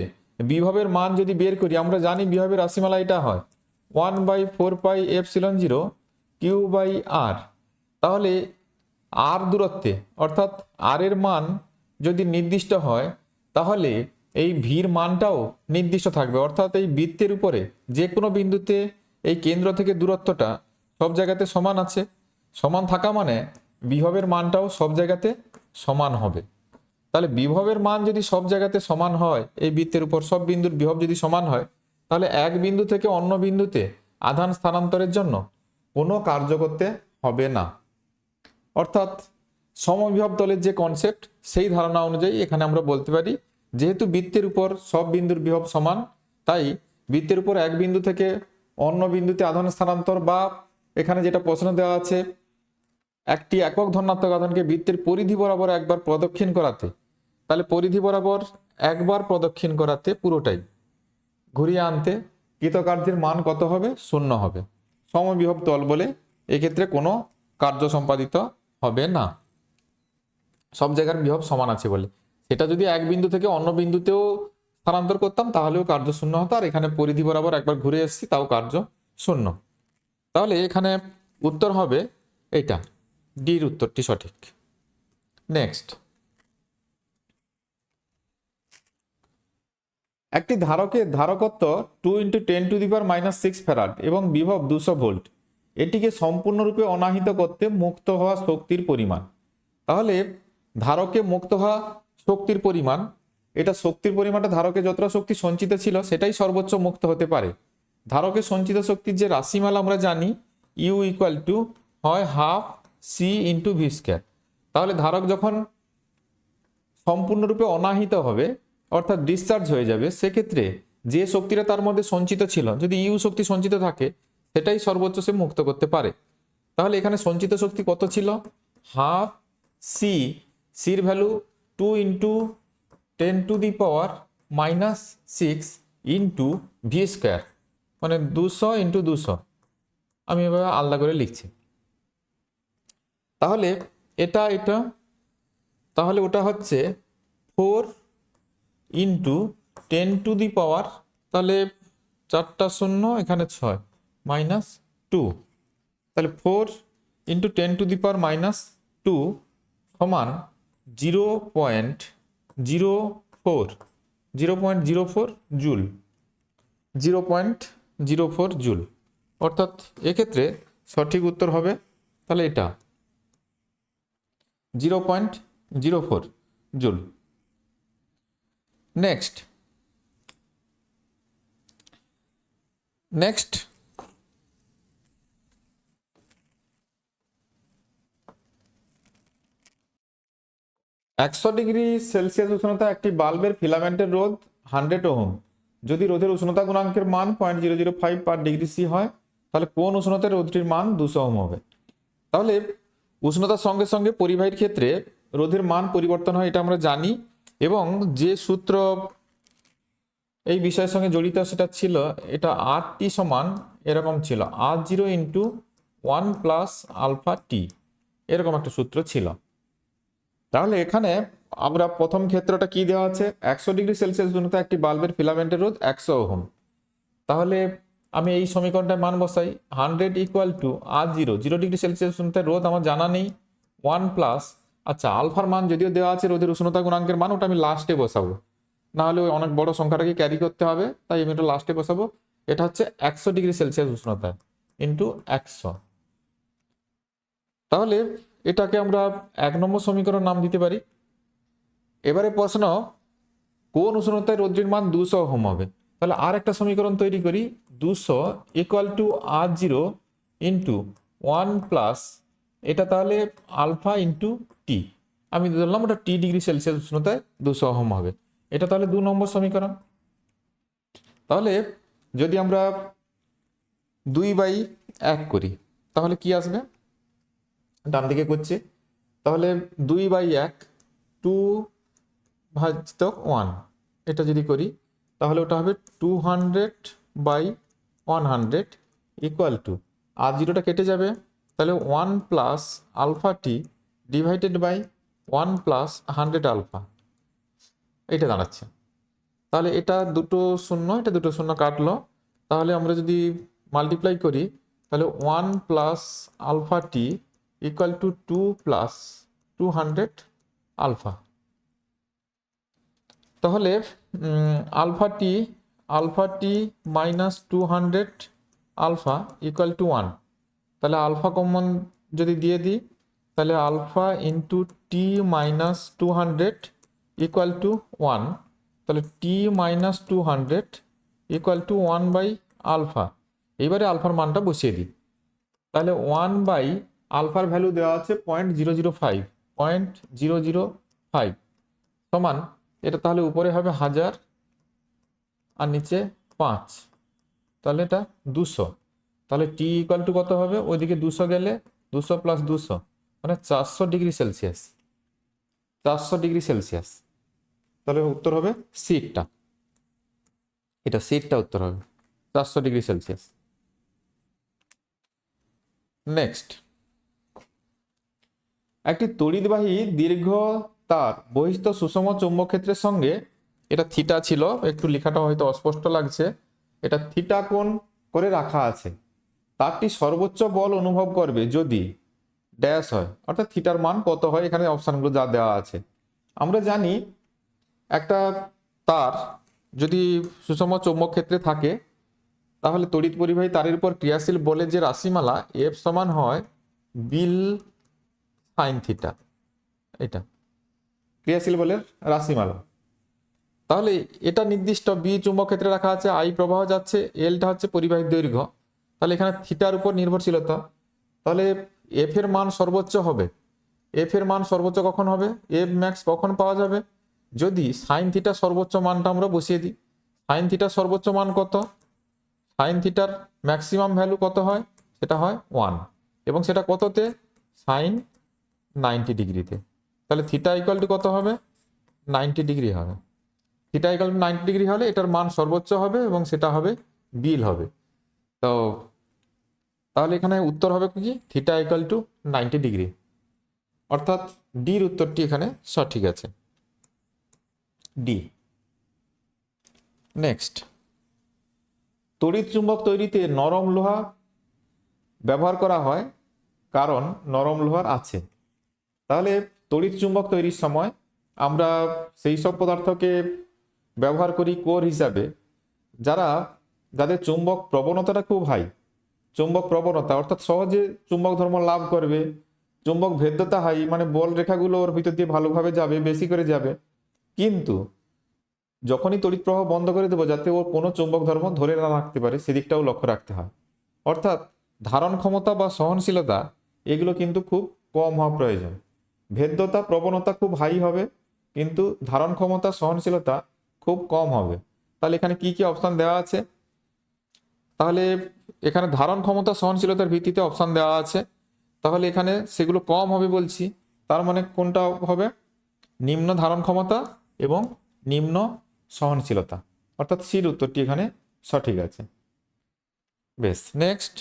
A: বিভবের মান যদি বের করি, আমরা জানি বিভবের রাশিমালা এটা হয় 1/4πε0 Q/r। তাহলে আর দূরত্বে অর্থাৎ আর এর মান যদি নির্দিষ্ট হয়, তাহলে এই ভির মানটাও নির্দিষ্ট থাকবে। অর্থাৎ এই বৃত্তের উপরে যে কোনো বিন্দুতে এই কেন্দ্র থেকে দূরত্বটা সব জায়গাতে সমান আছে। সমান থাকা মানে বিভবের মানটাও সব জায়গাতে সমান হবে। তাহলে বিভবের মান যদি সব জায়গাতে সমান হয়, এই বৃত্তের উপর সব বিন্দুর বিভব যদি সমান হয়, তাহলে এক বিন্দু থেকে অন্য বিন্দুতে আধান স্থানান্তরের জন্য কোনো কার্য করতে হবে না। অর্থাৎ সমবিভব তলের যে কনসেপ্ট, সেই ধারণা অনুযায়ী এখানে আমরা বলতে পারি, যেহেতু বৃত্তের উপর সব বিন্দুর বিভব সমান, তাই বৃত্তের উপর এক বিন্দু থেকে অন্য বিন্দুতে আধান স্থানান্তর, বা এখানে যেটা প্রশ্ন দেওয়া আছে একটি একক ধনাত্মক আধানকে বৃত্তের পরিধি বরাবর একবার প্রদক্ষিণ করাতে, তাহলে পরিধি বরাবর একবার প্রদক্ষিণ করাতে পুরোটাই ঘুরিয়ে আনতে কৃতকার্যের মান কত হবে? 0 হবে। সমবিভব তল বলে এক্ষেত্রে কোনো কার্য সম্পাদিত হবে না, সব জায়গার বিভব সমান আছে বলে। সেটা যদি এক বিন্দু থেকে অন্য বিন্দুতেও স্থানান্তর করতাম তাহলেও কার্য 0 হতো, আর এখানে পরিধি বরাবর একবার ঘুরে এসেছি তাও কার্য 0। তাহলে এখানে উত্তর হবে এটা, ডির উত্তরটি সঠিক। নেক্সট, একটি ধারকের ধারকত্ব 2 × 10⁻⁻6 ফ্যারাড এবং বিভব 200 ভোল্ট, এটিকে সম্পূর্ণরূপে অনাহিত করতে মুক্ত হওয়া শক্তির পরিমাণ। তাহলে ধারকে মুক্ত হওয়া শক্তির পরিমাণ, এটা শক্তির পরিমাণটা ধারকে যতটা শক্তি সঞ্চিত ছিল সেটাই সর্বোচ্চ মুক্ত হতে পারে। ধারকে সঞ্চিত শক্তির যে রাশিমালা আমরা জানি, U হয় 12 C × v²। তাহলে ধারক যখন সম্পূর্ণরূপে অনাহিত হবে অর্থাৎ ডিসচার্জ হয়ে যাবে, সেক্ষেত্রে যে শক্তিটা তার মধ্যে সঞ্চিত ছিল, যদি ইউ শক্তি সঞ্চিত থাকে, সেটাই সর্বোচ্চ সে মুক্ত করতে পারে। তাহলে এখানে সঞ্চিত শক্তি কত ছিল? 12 C, সির ভ্যালু 2 × 10⁻⁻6 × v², মানে 200 × 200। আমি এভাবে আলাদা করে লিখছি। তাহলে এটা তাহলে ওটা হচ্ছে 4 × 10⁻, তাহলে 4টা 0, এখানে 6 -2, তাহলে 4 × 10⁻⁻2 সমান 0.04 জুল, 0.04 জুল। অর্থাৎ এক্ষেত্রে সঠিক উত্তর হবে তাহলে এটা 0.04 জুল। নেক্সট 100°C উষ্ণতা একটি বাল্বের ফিলামেন্টের রোধ 100 ওহম। যদি রোধের উষ্ণতা গুণাঙ্কের মান 0.005/°C হয়, তাহলে কোন উষ্ণতায় রোধটির মান 200 ওহম হবে? তাহলে উষ্ণতার সঙ্গে সঙ্গে পরিবাহীর ক্ষেত্রে রোধের মান পরিবর্তন হয়, এটা আমরা জানি। এবং যে সূত্র এই বিষয়ের সঙ্গে জড়িত সেটা ছিল, এটা RT সমান এরকম ছিল, R0 × 1 + αT, এরকম একটা সূত্র ছিল। তাহলে এখানে আমরা প্রথম ক্ষেত্রটা কি দেওয়া আছে? 100°C উষ্ণতা একটি বাল্বের ফিলামেন্টের রোধ 100 ওহম। তাহলে আমি এই সমীকরণটার মান বসাই, 100 = R0, 0°C উষ্ণতার রোধ আমার জানা নেই, 1 আচ্ছা আলফার মান যদিও দেওয়া আছে, রোধের উষ্ণতা গুণাঙ্কের মান ওটা আমি লাস্টে বসাবো, না হলে অনেক বড় সংখ্যাটাকে ক্যারি করতে হবে, তাই আমি এটা লাস্টে বসাবো। এটা হচ্ছে 100°C উষ্ণতা ইন্টু 100। তাহলে এটাকে আমরা 1 নম্বর সমীকরণ নাম দিতে পারি। এবারে প্রশ্ন, কোন উষ্ণতায় রোধটির মান 200 ওহম হবে? তাহলে আর একটা সমীকরণ তৈরি করি, 200 = R0 × 1 এটা তাহলে আলফা × T, আমি ধরলাম ওটা T°C উষ্ণতায় 200 ওহম হবে। এটা তাহলে 2 নম্বর সমীকরণ। তাহলে যদি আমরা 2/1 করি তাহলে কি আসবে, ডান দিকে করছি, তাহলে 2/1 2/1, এটা যদি করি তাহলে ওটা হবে 200/100 ইকুয়াল টু, আর জিরোটা কেটে যাবে, তাহলে 1 plus alpha T divided by 1 plus 100 alpha, এটা দাঁড়াচ্ছে। তাহলে এটা দুটো শূন্য, এটা দুটো শূন্য কাটলো, তাহলে আমরা যদি মাল্টিপ্লাই করি তাহলে 1 plus alpha T equal to 2 plus 200 alpha. তাহলে alpha T minus 200 alpha equal to 1, তাহলে আলফা কমন যদি দিয়ে দিই তাহলে alpha into T minus 200 equal to 1, তাহলে টি মাইনাস 200 ইকুয়াল টু 1/আলফা। এইবারে আলফার মানটা বসিয়ে দিই, তাহলে 1/ আলফার ভ্যালু দেওয়া আছে 0.005 সমান, এটা তাহলে উপরে হবে 1000 আর নিচে 5, তাহলে এটা 200, তাহলে টি ইকুয়াল টু কত হবে, ওইদিকে 200 গেলে 200 প্লাস 200 মানে 400 ডিগ্রি সেলসিয়াস, 400 ডিগ্রি সেলসিয়াস। তাহলে উত্তর হবে সিটটা, এটা সিটটা উত্তর হবে 400 ডিগ্রি সেলসিয়াস। নেক্সট, একটি তড়িৎবাহী দীর্ঘ তার বহিস্থ সুষম চৌম্বক ক্ষেত্রের সঙ্গে, এটা থিটা ছিল, একটু লেখাটা হয়তো অস্পষ্ট লাগছে, এটা থিটা কোণ করে রাখা আছে, তারটি সর্বোচ্চ বল অনুভব করবে যদি ড্যাশ হয়, অর্থাৎ থিটার মান কত হয়, এখানে অপশানগুলো যা দেওয়া আছে। আমরা জানি একটা তার যদি সুষম চৌম্বক ক্ষেত্রে থাকে তাহলে তড়িৎ পরিবাহী তারের উপর ক্রিয়াশীল বলের যে রাশিমালা এফ সমান হয় বিল সাইন থিটা, এটা ক্রিয়াশীল বলের রাশিমালা। তাহলে এটা নির্দিষ্ট বি চুম্বক ক্ষেত্রে রাখা আছে, আই প্রবাহ যাচ্ছে, এলটা হচ্ছে পরিবাহীর দৈর্ঘ্য, তাহলে এখানে থিটার উপর নির্ভরশীলতা, তাহলে এফ এর মান সর্বোচ্চ হবে। এফ এর মান সর্বোচ্চ কখন হবে, এফ ম্যাক্স কখন পাওয়া যাবে, যদি সাইন থিটা সর্বোচ্চ মানটা আমরা বসিয়ে দিই। সাইন থিটার সর্বোচ্চ মান কত, সাইন থিটার ম্যাক্সিমাম ভ্যালু কত হয়, সেটা হয় 1, এবং সেটা কততে, সাইন 90 ডিগ্রিতে। তাহলে থিটা ইকুয়াল টু কত হবে, 90 ডিগ্রি হবে। থিটা ইকুয়াল টু 90 ডিগ্রি হলে এটার মান সর্বোচ্চ হবে এবং সেটা হবে বিল হবে। তো তাহলে এখানে উত্তর হবে কি, থিটা ইকুয়াল টু 90 ডিগ্রি, অর্থাৎ ডির উত্তরটি এখানে সঠিক আছে, ডি। নেক্সট, তড়িৎ চুম্বক তৈরিতে নরম লোহা ব্যবহার করা হয় কারণ নরম লোহার আছে। তাহলে তড়িৎ চুম্বক তৈরির সময় আমরা সেই সব পদার্থকে ব্যবহার করি কোর হিসাবে যাদের চুম্বক প্রবণতাটা খুব হাই, চুম্বক প্রবণতা অর্থাৎ সহজে চুম্বক ধর্ম লাভ করবে, চুম্বক ভেদ্যতা হাই, মানে বল রেখাগুলো ওর ভিতর দিয়ে ভালোভাবে যাবে, বেশি করে যাবে, কিন্তু যখনই তড়িৎ প্রবাহ বন্ধ করে দেবো যাতে ওর কোনো চুম্বক ধর্ম ধরে না রাখতে পারে সেদিকটাও লক্ষ্য রাখতে হয়। অর্থাৎ ধারণ ক্ষমতা বা সহনশীলতা এগুলো কিন্তু খুব কম হওয়া প্রয়োজন। ভেদ্যতা প্রবণতা খুব হাই হবে কিন্তু ধারণ ক্ষমতা সহনশীলতা খুব কম হবে। তাহলে এখানে কি কি অপশান দেওয়া আছে, তাহলে এখানে ধারণ ক্ষমতা সহনশীলতার ভিত্তিতে অপশান দেওয়া আছে, তাহলে এখানে সেগুলো কম হবে বলছি, তার মানে কোনটা হবে, নিম্ন ধারণ ক্ষমতা এবং নিম্ন সহনশীলতা, অর্থাৎ সির উত্তরটি এখানে সঠিক আছে। বেশ, নেক্সট,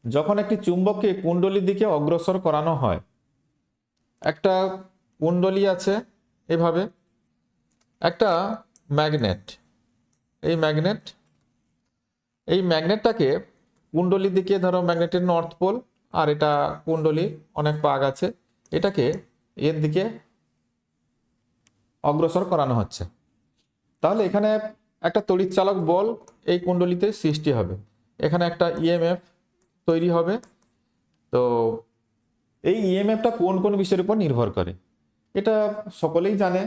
A: যখন একটি চুম্বককে কুণ্ডলীর দিকে অগ্রসর করানো হয়, একটা কুণ্ডলী আছে এভাবে, একটা ম্যাগনেট, এই ম্যাগনেটটাকে কুণ্ডলীর দিকে, ধরো ম্যাগনেটের নর্থ পোল আর এটা কুণ্ডলীর অনেক পাক আছে, এটাকে এর দিকে অগ্রসর করানো হচ্ছে। তাহলে এখানে একটা তড়িৎচালক বল এই কুণ্ডলীতে সৃষ্টি হবে, এখানে একটা ইএমএফ তৈরি হবে। তো এই ইএমএফটা কোন কোন বিষয়ের উপর নির্ভর করে এটা সকলেই জানে,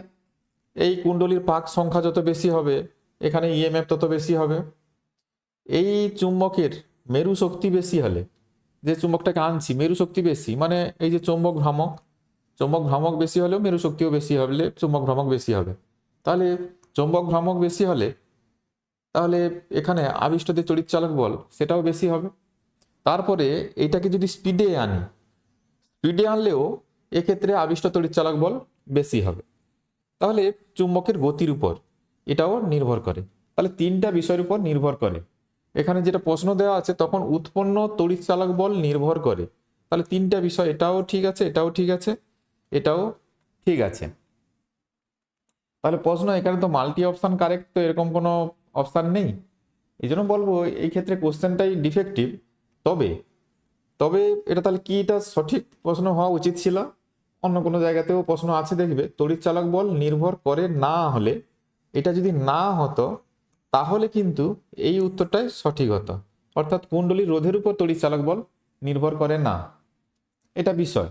A: এই কুণ্ডলীর পাক সংখ্যা যত বেশি হবে এখানে ইএমএফ তত বেশি হবে। এই চুম্বকের মেরু শক্তি বেশি হলে, যে চুম্বকটাকে আনছি মেরু শক্তি বেশি, মানে এই যে চুম্বক ভ্রামক বেশি হলেও মেরু শক্তিও বেশি হলে চুম্বক ভ্রামক বেশি হবে। তাহলে চুম্বক ভ্রামক বেশি হলে তাহলে এখানে আবিষ্ট যে তড়িৎ চালক বল সেটাও বেশি হবে। তারপরে এটাকে যদি স্পিডে আনি, স্পিডে আনলেও এক্ষেত্রে আবিষ্ট তড়িৎ চালক বল বেশি হবে। তাহলে চুম্বকের গতির উপর এটাও নির্ভর করে। তাহলে তিনটা বিষয়ের উপর নির্ভর করে। এখানে যেটা প্রশ্ন দেওয়া আছে তখন উৎপন্ন তড়িৎ চালক বল নির্ভর করে। তাহলে তিনটা বিষয়, এটাও ঠিক আছে, এটাও ঠিক আছে, এটাও ঠিক আছে। তাহলে প্রশ্ন এখানে তো মাল্টি অপশন কারেক্ট, তো এরকম কোনো অপশন নেই। এই জন্য বলবো এই ক্ষেত্রে কোশ্চেনটাই ডিফেক্টিভ। তবে তবে এটা তাহলে কি, এটা সঠিক প্রশ্ন হওয়া উচিত ছিল। অন্য কোনো জায়গাতেও প্রশ্ন আছে দেখবে, তড়িৎ চালক বল নির্ভর করে না হলে, এটা যদি না হতো তাহলে কিন্তু এই উত্তরটাই সঠিক হতো। অর্থাৎ কুণ্ডলীর রোধের উপর তড়িৎ চালক বল নির্ভর করে না, এটা বিষয়।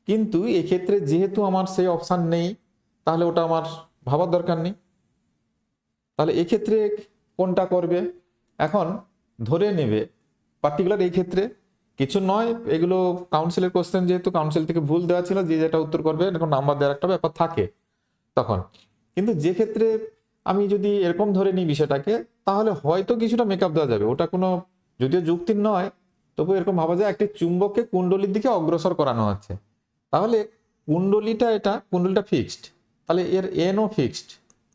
A: কিন্তু এক্ষেত্রে যেহেতু আমার সেই অপশান নেই, তাহলে ওটা আমার ভাবার দরকার নেই। তাহলে এক্ষেত্রে কোনটা করবে, এখন ধরে নেবে পার্টিকুলার এই ক্ষেত্রে কিছু নয়, এগুলো কাউন্সিলের কোশ্চেন, যেহেতু কাউন্সিল থেকে ভুল দেওয়া ছিল, যে যেটা উত্তর করবে এরকম নাম্বার দেওয়ার একটা ব্যাপার থাকে তখন। কিন্তু যে ক্ষেত্রে আমি যদি এরকম ধরে নিই বিষয়টাকে, তাহলে হয়তো কিছুটা মেকআপ দেওয়া যাবে। ওটা কোনো যদিও যুক্তির নয়, তবু এরকম ভাবা যায় একটি চুম্বককে কুণ্ডলীর দিকে অগ্রসর করানো হচ্ছে। তাহলে কুণ্ডলীটা ফিক্সড, তাহলে এর NO fixed,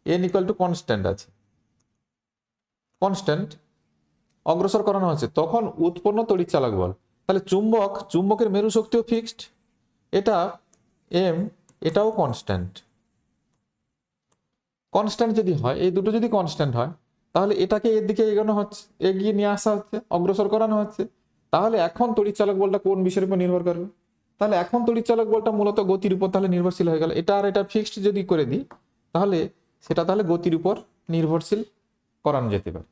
A: N equal to constant আছে, কনস্ট্যান্ট অগ্রসর করানো হচ্ছে, তখন উৎপন্ন তড়িৎ চালক বল। তাহলে চুম্বকের মেরু শক্তিও ফিক্সড, এটা এম, এটাও কনস্ট্যান্ট। কনস্ট্যান্ট যদি হয়, এই দুটো যদি কনস্ট্যান্ট হয়, তাহলে এটাকে এর দিকে এগোনো হচ্ছে, এগিয়ে নিয়ে আসা হচ্ছে, অগ্রসর করানো হচ্ছে। তাহলে এখন তড়িৎ চালক বলটা কোন বিষয়ের উপর নির্ভর করবে? তাহলে এখন তড়িৎ চালক বলটা মূলত গতির উপর তাহলে নির্ভরশীল হয়ে গেল। এটা আর এটা ফিক্সড যদি করে দিই, তাহলে সেটা তাহলে গতির উপর নির্ভরশীল করানো যেতে পারে।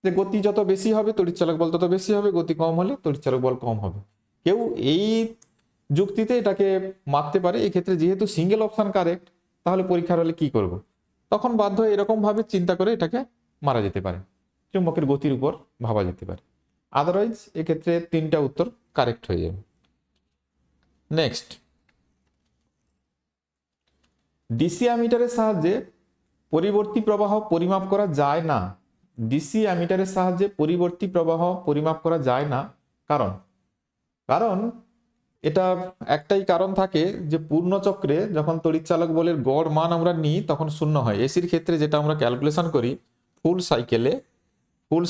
A: যে গতি যত বেশি হবে তড়িৎ চালক বল তত বেশি হবে, গতি কম হলে তড়িৎ চালক বল কম হবে। কেউ এই যুক্তিতে এটাকে মাপতে পারে। এক্ষেত্রে যেহেতু সিঙ্গেল অপশন কারেক্ট, তাহলে পরীক্ষার হলে কি করব, তখন বাধ্য হয়ে এরকম ভাবে চিন্তা করে এটাকে মারা যেতে পারে, চুম্বকের গতির উপর ভাবা যেতে পারে। আদারওয়াইজ এক্ষেত্রে তিনটা উত্তর কারেক্ট হয়ে যাবে। নেক্সট, ডিসি অ্যামিটারের সাহায্যে পরিবর্তী প্রবাহ পরিমাপ করা যায় না। ডিসি অ্যামিটারের সাহায্যে পরিবর্তী প্রবাহ পরিমাপ করা যায় না, কারণ এটা একটাই কারণ থাকে যে পূর্ণচক্রে যখন তড়িৎচালক বলের গড় মান আমরা নিই তখন শূন্য হয়। এসির ক্ষেত্রে যেটা আমরা ক্যালকুলেশন করি, ফুল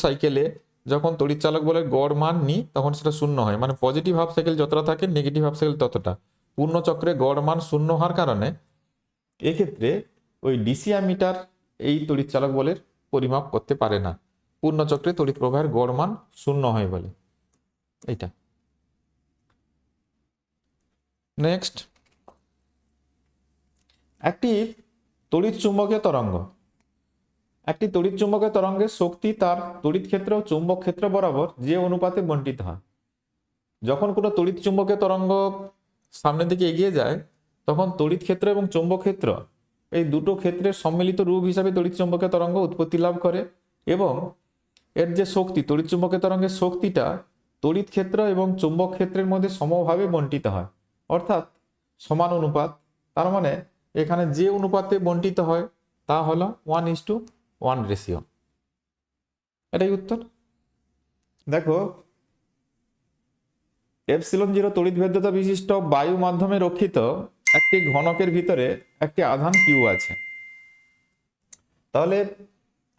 A: সাইকেলে যখন তড়িৎচালক বলের গড় মান নিই তখন সেটা শূন্য হয়, মানে পজিটিভ হাফ সাইকেল যতটা থাকে নেগেটিভ হাফ সাইকেল ততটা। পূর্ণচক্রে গড় মান শূন্য হওয়ার কারণে এক্ষেত্রে ওই ডিসি অ্যামিটার এই তড়িৎচালক বলের পরিমাপ করতে পারে না, পূর্ণচক্রে তড়িৎ প্রবাহের গড় মান শূন্য হয় বলে। এইটা নেক্সট, একটি তড়িৎ চুম্বকীয় তরঙ্গের শক্তি তার তড়িৎ ক্ষেত্র ও চুম্বক ক্ষেত্র বরাবর যে অনুপাতে বণ্টিত হয়। যখন কোনো তড়িৎ চুম্বকীয় তরঙ্গ সামনের দিকে এগিয়ে যায়, তখন তড়িৎ ক্ষেত্র এবং চুম্বক ক্ষেত্র এই দুটো ক্ষেত্রের সম্মিলিত রূপ হিসাবে তড়িৎ চুম্বকীয় তরঙ্গ উৎপত্তি লাভ করে, এবং এর যে শক্তি, তড়িৎ চুম্বকীয় তরঙ্গের শক্তিটা তড়িৎ ক্ষেত্র এবং চুম্বক ক্ষেত্রের মধ্যে সমভাবে বণ্টিত হয়, অর্থাৎ সমান অনুপাত। তার মানে এখানে যে অনুপাতে বণ্টিত হয় তা হলো 1:1 রেশিও। এটাই উত্তর। দেখো, ε0 তড়িৎ ভেদ্যতা বিশিষ্ট বায়ু মাধ্যমে রক্ষিত একটি ঘনকের ভিতরে একটি আধান কিউ আছে। তাহলে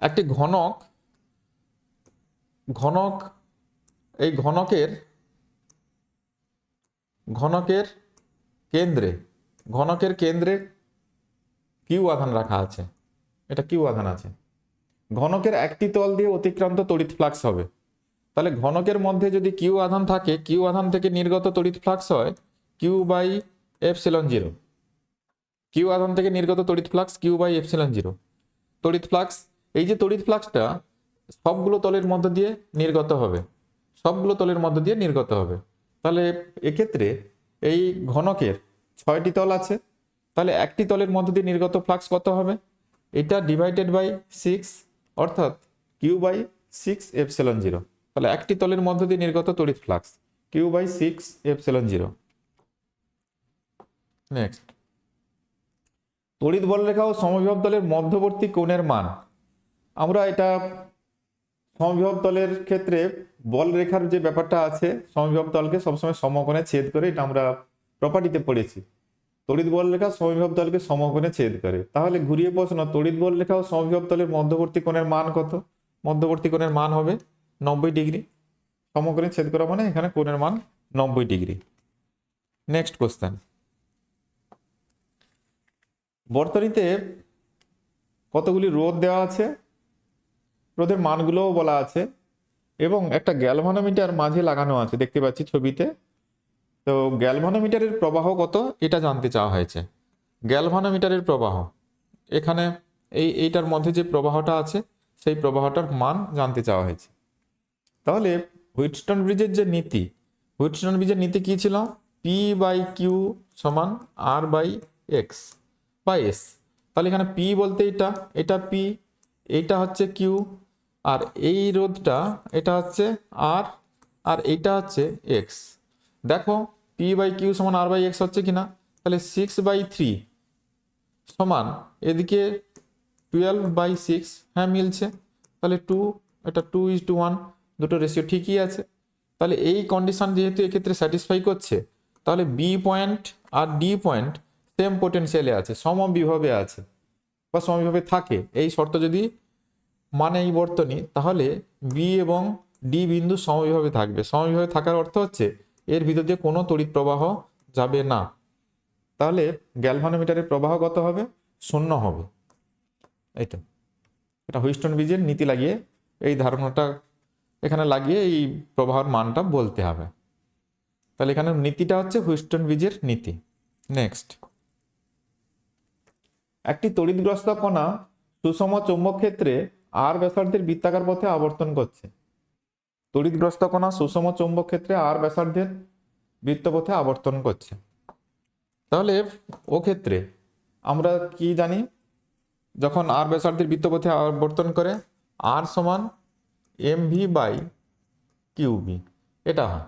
A: একটি ঘনক এই ঘনকের কেন্দ্রে কিউ আধান রাখা আছে, এটা কিউ আধান আছে। ঘনকের একটি তল দিয়ে অতিক্রান্ত তড়িৎ ফ্লাক্স হবে। তাহলে ঘনকের মধ্যে যদি কিউ আধান থাকে, কিউ আধান থেকে নির্গত তড়িৎ ফ্লাক্স হয় Q/ε0। কিউ আধান থেকে নির্গত তড়িৎ ফ্লাক্স Q/ε0। তড়িৎ ফ্লাক্স, এই যে তড়িৎ ফ্লাক্সটা সবগুলো তলের মধ্য দিয়ে নির্গত হবে, তাহলে এক্ষেত্রে এই ঘনকের 6টি তল আছে। তাহলে একটি তলের মধ্য দিয়ে নির্গত ফ্লাক্স কত হবে, এটা ডিভাইডেড বাই 6, অর্থাৎ Q/6ε0। তাহলে একটি তলের মধ্য দিয়ে নির্গত তড়িৎ ফ্লাক্স Q/6ε0। নেক্সট, তড়িৎ বলরেখা ও সমবিভব তলের মধ্যবর্তী কোণের মান। আমরা এটা সমবিভব তলের ক্ষেত্রে বল রেখার যে ব্যাপারটা আছে, সমবিভব তলকে সবসময় সমকোণে ছেদ করে, এটা আমরা প্রপার্টিতে পড়েছি। তড়িৎ বল রেখা সমবিভব তলকে সমকোণে ছেদ করে। তাহলে ঘুরিয়ে প্রশ্ন, তড়িৎ বল রেখা ও সমবিভব তলের মধ্যবর্তী কোণের মান কত? মধ্যবর্তী কোণের মান হবে 90 ডিগ্রি। সমকোণে ছেদ করা মানে এখানে কোণের মান 90 ডিগ্রি। নেক্সট কোশ্চেন, বর্তনীতে কতগুলি রোধ দেওয়া আছে, রোধের মানগুলোও বলা আছে, এবং একটা গ্যালভানোমিটার মাঝে লাগানো আছে, দেখতে পাচ্ছি ছবিতে। তো গ্যালভানোমিটারের প্রবাহ কত এটা জানতে চাওয়া হয়েছে। গ্যালভানোমিটারের প্রবাহ এখানে এইটার মধ্যে যে প্রবাহটা আছে সেই প্রবাহটার মান জানতে চাওয়া হয়েছে। তাহলে হুইটস্টোন ব্রিজের যে নীতি, হুইটস্টোন ব্রিজের নীতি কি ছিল? পি বাই কিউ সমান আর বাই এক্স বাই এস। তাহলে এখানে পি বলতে এটা পি, এইটা হচ্ছে কিউ, আর এই রোধটা এটা হচ্ছে আর, আর এইটা হচ্ছে এক্স। দেখো পি বাই কিউ সমান আর বাই এক্স হচ্ছে কিনা? তাহলে 6/3 সমান এদিকে 12/6, হ্যাঁ মিলছে। তাহলে 2, এটা 2:1, দুটো রেশিও ঠিকই আছে। তাহলে এই কন্ডিশন যেহেতু এক্ষেত্রে স্যাটিসফাই করছে, তাহলে বি পয়েন্ট আর ডি পয়েন্ট সেম পোটেনশিয়ালে আছে, সমবিভবে আছে বা সমবিভবে থাকে। এই শর্ত যদি মানে এই বর্তনী, তাহলে বি এবং ডি বিন্দু সমবিভবে থাকবে। সমবিভবে থাকার অর্থ হচ্ছে এর ভিতর দিয়ে কোনো তড়িৎ প্রবাহ যাবে না। তাহলে গ্যালভানোমিটারের প্রবাহ কত হবে? 0 হবে। এটা হুইটস্টোন ব্রিজের নীতি লাগিয়ে, এই ধারণাটা এখানে লাগিয়ে এই প্রবাহের মানটা বলতে হবে। তাহলে এখানে নীতিটা হচ্ছে হুইটস্টোন ব্রিজের নীতি। নেক্সট, একটি তড়িৎগ্রস্ত কণা সুষম চৌম্বক ক্ষেত্রে আর ব্যাসার্ধের বৃত্তাকার পথে আবর্তন করছে। তড়িৎগ্রস্ত কণা সুষম চৌম্বক ক্ষেত্রে আর ব্যাসার্ধের বৃত্তপথে আবর্তন করছে। তাহলে ও ক্ষেত্রে আমরা কি জানি? যখন আর ব্যাসার্ধের বৃত্তপথে আবর্তন করে, আর সমান mv বাই কিউবি, এটা হয়।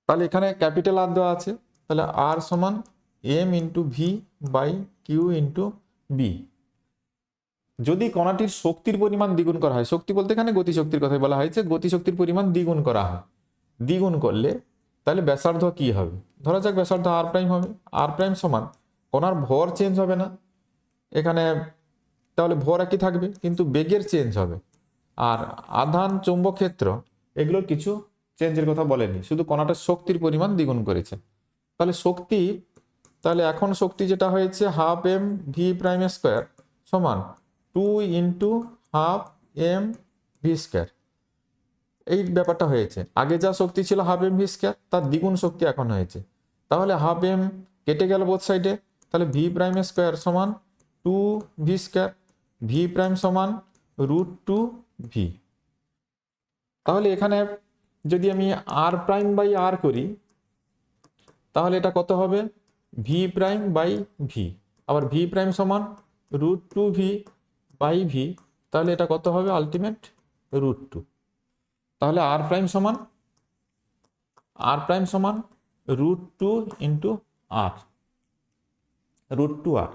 A: তাহলে এখানে ক্যাপিটাল আর দেওয়া আছে, তাহলে আর সমান m into V by Q into B. যদি কণাটির শক্তির পরিমাণ দ্বিগুণ করা হয়, শক্তি বলতে এখানে গতিশক্তির কথাই বলা হয়েছে, গতিশক্তির পরিমাণ দ্বিগুণ করা হয়, দ্বিগুণ করলে তাহলে ব্যাসার্ধ কি হবে? ধরা যাক ব্যাসার্ধ আর প্রাইম হবে। আর প্রাইম সমান, কণার ভর চেঞ্জ হবে না এখানে, তাহলে ভর একই থাকবে কিন্তু বেগের চেঞ্জ হবে। আর আধান, চৌম্বক ক্ষেত্র, এগুলোর কিছু চেঞ্জের কথা বলেনি, শুধু কণাটার শক্তির পরিমাণ দ্বিগুণ করেছে। তাহলে শক্তি, তাহলে এখন শক্তি যেটা হয়েছে half M V prime square সমান 2 into half M V square. এই ব্যাপারটা হয়েছে। আগে যা শক্তি ছিল হাফ এম ভি স্কোয়ার, তার দ্বিগুণ শক্তি এখন হয়েছে। তাহলে হাফ এম কেটে গেল বোথ সাইডে, তাহলে ভি প্রাইম স্কোয়ার সমান 2 ভি স্কোয়ার, ভি প্রাইম সমান √2 ভি। তাহলে এখানে যদি আমি আর প্রাইম বাই আর করি, তাহলে এটা কত হবে? ভি প্রাইম বাই ভি, আবার ভি প্রাইম সমান √2 ভি বাই ভি, তাহলে এটা কত হবে? আলটিমেট √2। তাহলে আর প্রাইম সমান √2 ইন্টু আর, √2r।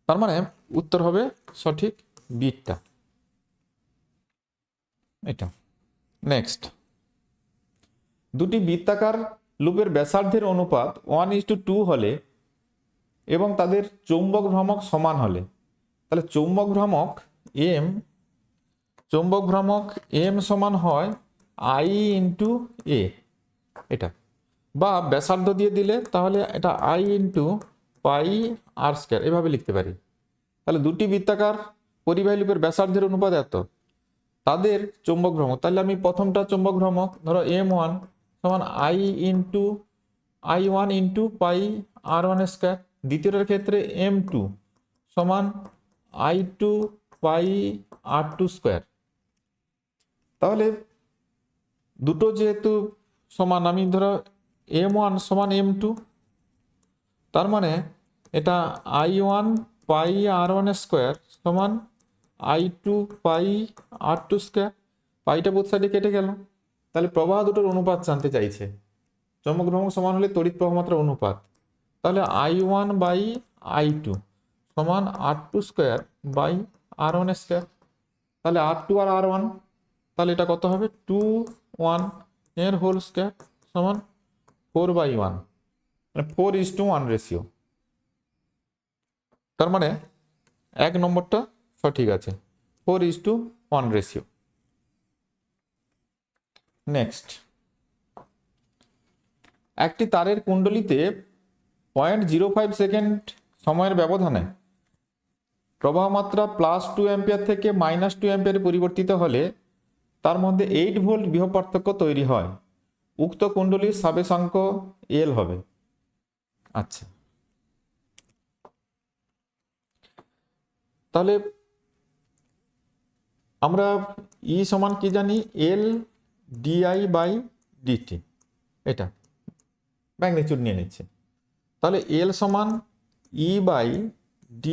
A: তার মানে উত্তর হবে সঠিক বিটটা, এটা। নেক্সট, দুটি বৃত্তাকার লুপের ব্যাসার্ধের অনুপাত 1:2 হলে এবং তাদের চৌম্বক ভ্রামক সমান হলে, তাহলে চৌম্বক ভ্রামক এম সমান হয় আই ইন্টু এ, এটা। বা ব্যাসার্ধ দিয়ে দিলে তাহলে এটা I into pi r square, এভাবে লিখতে পারি। তাহলে দুটি বৃত্তাকার পরিবাহী লুপের ব্যাসার্ধের অনুপাত এত, তাদের চৌম্বক ভ্রামক, তাহলে আমি প্রথমটা চৌম্বক ভ্রামক ধরো m1 সমান I1 ইন্টু পাই r1 স্কয়ার, দ্বিতীয়টার ক্ষেত্রে m2 সমান I2 পাই r2 স্কয়ার। তাহলে দুটো যেহেতু সমান, আমি ধরো m1 সমান m2, তার মানে এটা I1 পাই r1 স্কয়ার সমান I2 পাই r2 স্কয়ার, পাইটা বোথ সাইডে কেটে গেল। তাহলে প্রবাহ দুটোর অনুপাত জানতে চাইছে। চৌম্বক ভ্রামক সমান হলে তড়িৎ প্রবাহ মাত্রার অনুপাত, তাহলে I1 বাই I2 সমান r2 square by r1 square. তাহলে R2 আর R1, তাহলে এটা কত হবে 2 1 এর হোল স্কয়ার সমান 4/1, মানে 4:1 রেশিও। তার মানে 1 নম্বরটা সঠিক আছে, 4:1 রেশিও। নেক্সট, একটি তারের কুণ্ডলিতে 0.05 সেকেন্ড সময়ের ব্যবধানে প্রবাহ মাত্রা +2 অ্যাম্পিয়ার থেকে -2 অ্যাম্পিয়ারে পরিবর্তিত হলে তার মধ্যে 8 ভোল্ট বিভব পার্থক্য তৈরি হয়। উক্ত কুণ্ডলীর সাবেশাঙ্ক L হবে। আচ্ছা, তাহলে আমরা ই সমান কি জানি, L di/dt, এটা ম্যাগনিটিউড নিয়ে নিচ্ছে। তাহলে L সমান E/di/dt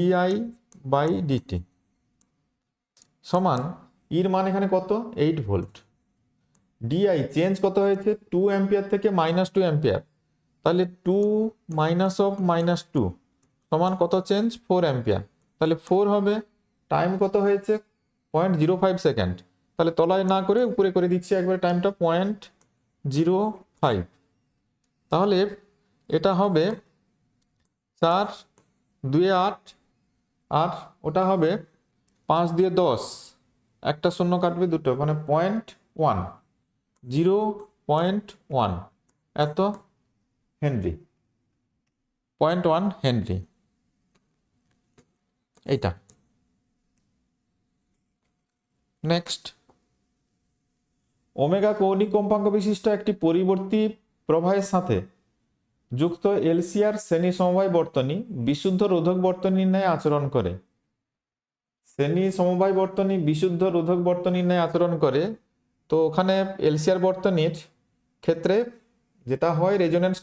A: সমান ইর মান এখানে কত 8 ভোল্ট, ডিআই চেঞ্জ কত হয়েছে 2 অ্যাম্পিয়ার থেকে -2 অ্যাম্পিয়ার, তাহলে 2 -2 সমান কত চেঞ্জ 4 অ্যাম্পিয়ার, তাহলে 4 হবে, টাইম কত হয়েছে 0.05 সেকেন্ড, তাহলে তলায় না করে উপরে করে দিচ্ছি একবার টাইমটা 0.05, তাহলে এটা হবে 4 2 8 আর ওটা হবে 5 দিয়ে 10, একটা শূন্য কাটবে দুটো, মানে 0.1 এত হেনরি, 0.1 হেনরি এইটা। নেক্সট, ওমেগা কৌণিক কম্পাঙ্ক বিশিষ্ট একটি পরিবর্তী প্রবাহের সাথে যুক্ত এলসিআর শ্রেণী সমবায় বর্তনী বিশুদ্ধ রোধক বর্তনীর ন্যায় আচরণ করে। শ্রেণী সমবায় বর্তনী বিশুদ্ধ রোধক বর্তনীর ন্যায় আচরণ করে, তো ওখানে এলসিআর বর্তনীর ক্ষেত্রে যেটা হয় রেজোন্যান্স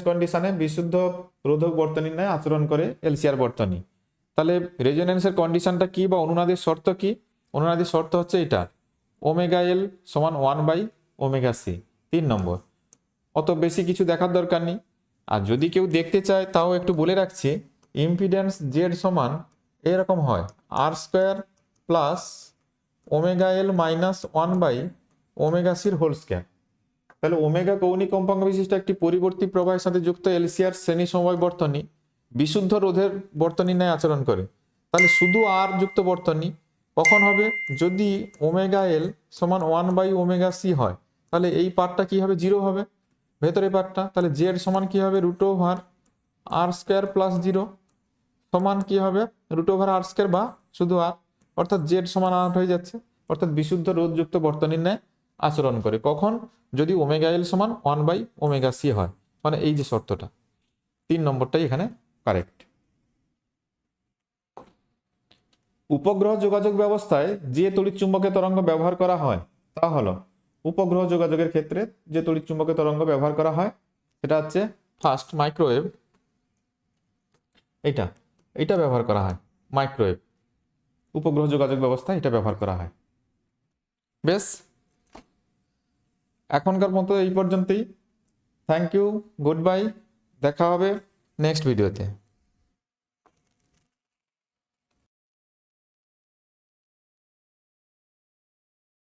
A: কন্ডিশনে বিশুদ্ধ রোধক বর্তনীর ন্যায় আচরণ করে এলসিআর বর্তনী। তাহলে রেজোন্যান্সের কন্ডিশনটা কি বা অনুনাদের শর্ত কি? অনুনাদের শর্ত হচ্ছে এটা, ওমেগা এল সমান 1/ωc। 3 নম্বর, অত বেশি কিছু দেখার দরকার নেই। আর যদি কেউ দেখতে চায় তাও একটু বলে রাখছি, ইম্পিডেন্স জেড সমান এরকম হয় R² plus omega L minus 1/ωc whole square. তাহলে ওমেগা কৌণিক কম্পাঙ্ক বিশিষ্ট একটি পরিবর্তী প্রবাহের সাথে যুক্ত এলসিআর শ্রেণী সমবায় বর্তনী বিশুদ্ধ রোধের বর্তনীর ন্যায় আচরণ করে। তাহলে শুধু আর যুক্ত বর্তনী কখন হবে, যদি ওমেগা এল সমান 1/ωc হয়, তাহলে এই পার্টটা কি হবে 0 হবে ভেতরে পার্টটা, তাহলে জেড সমান কি হবে √R² প্লাস 0 সমান কি হবে √R² বা শুধু আর, অর্থাৎ জেড সমান 8 হয়ে যাচ্ছে, অর্থাৎ বিশুদ্ধ রোধযুক্ত বর্তনীর ন্যায় আচরণ করে। কখন, যদি ওমেগা এল সমান 1/ωc হয়, মানে এই যে শর্তটা, 3 নম্বরটাই এখানে কারেক্ট। উপগ্রহ যোগাযোগ ব্যবস্থায় যে তড়িৎচুম্বকের তরঙ্গ ব্যবহার করা হয় তা হলো, উপগ্রহ যোগাযোগের ক্ষেত্রে যে তড়িৎচুম্বকের তরঙ্গ ব্যবহার করা হয় সেটা হচ্ছে ফার্স্ট মাইক্রোওয়েভ, এটা ব্যবহার করা হয় মাইক্রোওয়েভ, উপগ্রহ যোগাযোগ ব্যবস্থা এটা ব্যবহার করা হয়। বেশ, এখনকার মতো এই পর্যন্তই। থ্যাংক ইউ, গুড বাই, দেখা হবে নেক্সট ভিডিওতে।